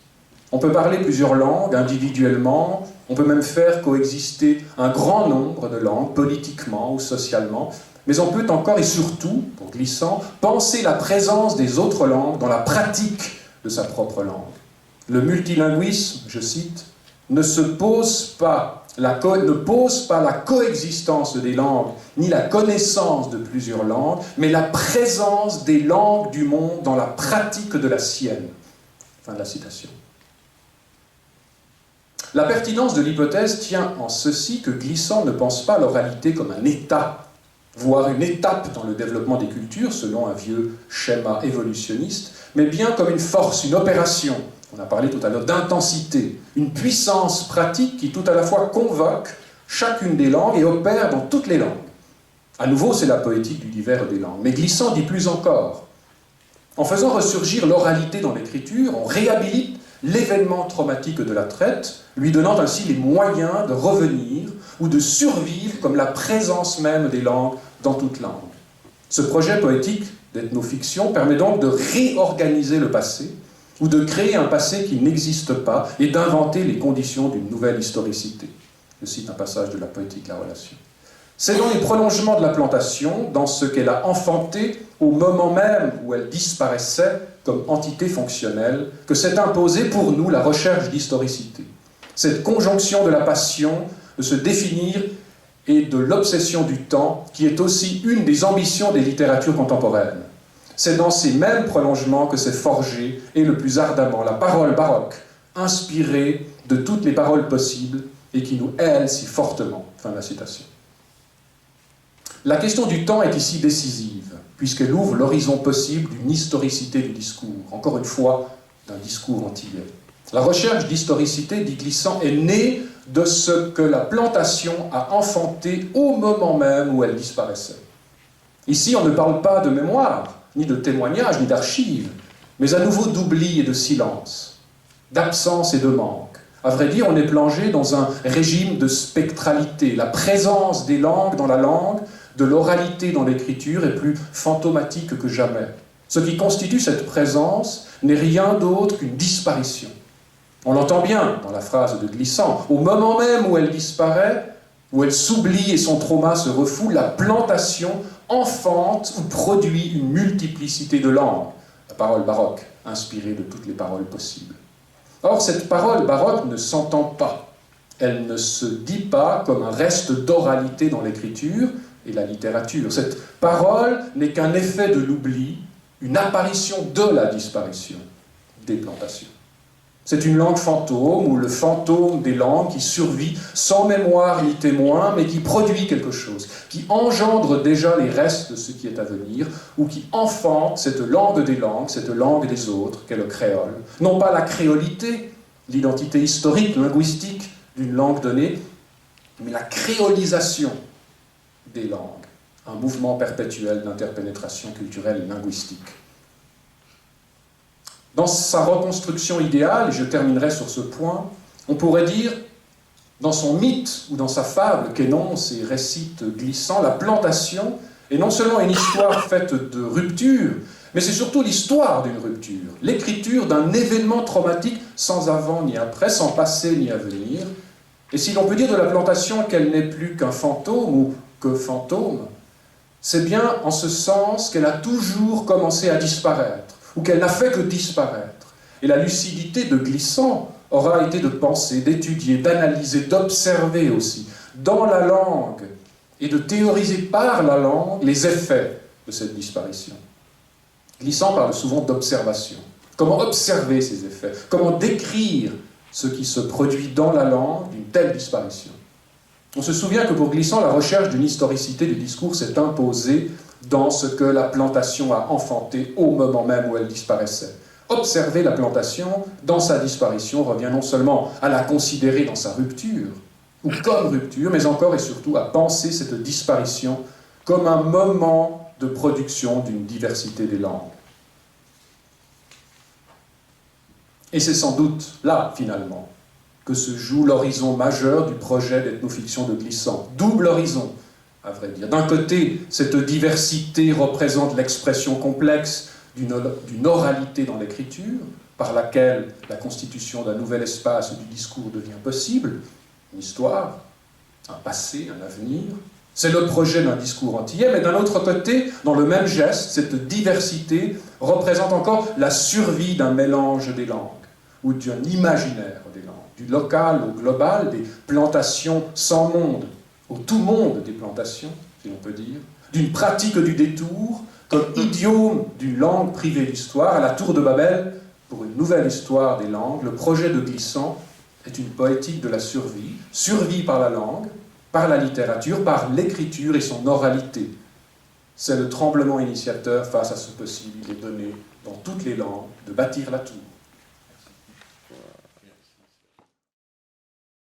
On peut parler plusieurs langues individuellement, on peut même faire coexister un grand nombre de langues, politiquement ou socialement, mais on peut encore et surtout, pour Glissant, penser la présence des autres langues dans la pratique de sa propre langue. Le multilinguisme, je cite, ne pose pas la coexistence des langues, ni la connaissance de plusieurs langues, mais la présence des langues du monde dans la pratique de la sienne. Fin de la citation. La pertinence de l'hypothèse tient en ceci que Glissant ne pense pas l'oralité comme un état, voire une étape dans le développement des cultures, selon un vieux schéma évolutionniste, mais bien comme une force, une opération. On a parlé tout à l'heure d'intensité, une puissance pratique qui tout à la fois convoque chacune des langues et opère dans toutes les langues. À nouveau, c'est la poétique du divers des langues. Mais Glissant dit plus encore. En faisant ressurgir l'oralité dans l'écriture, on réhabilite l'événement traumatique de la traite, lui donnant ainsi les moyens de revenir ou de survivre comme la présence même des langues dans toute langue. Ce projet poétique d'ethnofiction permet donc de réorganiser le passé, ou de créer un passé qui n'existe pas, et d'inventer les conditions d'une nouvelle historicité. Je cite un passage de la Poétique de la relation. C'est dans les prolongements de la plantation, dans ce qu'elle a enfanté au moment même où elle disparaissait comme entité fonctionnelle, que s'est imposée pour nous la recherche d'historicité. Cette conjonction de la passion, de se définir et de l'obsession du temps, qui est aussi une des ambitions des littératures contemporaines. C'est dans ces mêmes prolongements que s'est forgée, et le plus ardemment, la parole baroque, inspirée de toutes les paroles possibles et qui nous hèle si fortement. Fin de la citation. La question du temps est ici décisive, puisqu'elle ouvre l'horizon possible d'une historicité du discours, encore une fois, d'un discours antillais. La recherche d'historicité, dit Glissant, est née de ce que la plantation a enfanté au moment même où elle disparaissait. Ici, on ne parle pas de mémoire, ni de témoignages, ni d'archives, mais à nouveau d'oubli et de silence, d'absence et de manque. À vrai dire, on est plongé dans un régime de spectralité. La présence des langues dans la langue, de l'oralité dans l'écriture est plus fantomatique que jamais. Ce qui constitue cette présence n'est rien d'autre qu'une disparition. On l'entend bien dans la phrase de Glissant. Au moment même où elle disparaît, où elle s'oublie et son trauma se refoule, la plantation enfante ou produit une multiplicité de langues. La parole baroque, inspirée de toutes les paroles possibles. Or, cette parole baroque ne s'entend pas. Elle ne se dit pas comme un reste d'oralité dans l'écriture et la littérature. Cette parole n'est qu'un effet de l'oubli, une apparition de la disparition des plantations. C'est une langue fantôme, ou le fantôme des langues qui survit sans mémoire ni témoin, mais qui produit quelque chose, qui engendre déjà les restes de ce qui est à venir, ou qui enfante cette langue des langues, cette langue des autres, qu'est le créole. Non pas la créolité, l'identité historique, linguistique d'une langue donnée, mais la créolisation des langues, un mouvement perpétuel d'interpénétration culturelle et linguistique. Dans sa reconstruction idéale, et je terminerai sur ce point, on pourrait dire, dans son mythe ou dans sa fable qu'énonce et récite Glissant, la plantation est non seulement une histoire faite de rupture, mais c'est surtout l'histoire d'une rupture, l'écriture d'un événement traumatique sans avant ni après, sans passé ni avenir. Et si l'on peut dire de la plantation qu'elle n'est plus qu'un fantôme ou que fantôme, c'est bien en ce sens qu'elle a toujours commencé à disparaître, ou qu'elle n'a fait que disparaître. Et la lucidité de Glissant aura été de penser, d'étudier, d'analyser, d'observer aussi, dans la langue, et de théoriser par la langue les effets de cette disparition. Glissant parle souvent d'observation. Comment observer ces effets? Comment décrire ce qui se produit dans la langue d'une telle disparition? On se souvient que pour Glissant, la recherche d'une historicité du discours s'est imposée dans ce que la plantation a enfanté au moment même où elle disparaissait. Observer la plantation dans sa disparition revient non seulement à la considérer dans sa rupture, ou comme rupture, mais encore et surtout à penser cette disparition comme un moment de production d'une diversité des langues. Et c'est sans doute là, finalement, que se joue l'horizon majeur du projet d'ethnofiction de Glissant. Double horizon, à vrai dire. D'un côté, cette diversité représente l'expression complexe d'une oralité dans l'écriture, par laquelle la constitution d'un nouvel espace du discours devient possible, une histoire, un passé, un avenir. C'est le projet d'un discours antillais, mais d'un autre côté, dans le même geste, cette diversité représente encore la survie d'un mélange des langues, ou d'un imaginaire des langues, du local au global, des plantations sans monde, au tout monde des plantations, si l'on peut dire, d'une pratique du détour, comme idiome d'une langue privée d'histoire, à la tour de Babel, pour une nouvelle histoire des langues. Le projet de Glissant est une poétique de la survie, survie par la langue, par la littérature, par l'écriture et son oralité. C'est le tremblement initiateur face à ce possible, il est donné dans toutes les langues, de bâtir la tour.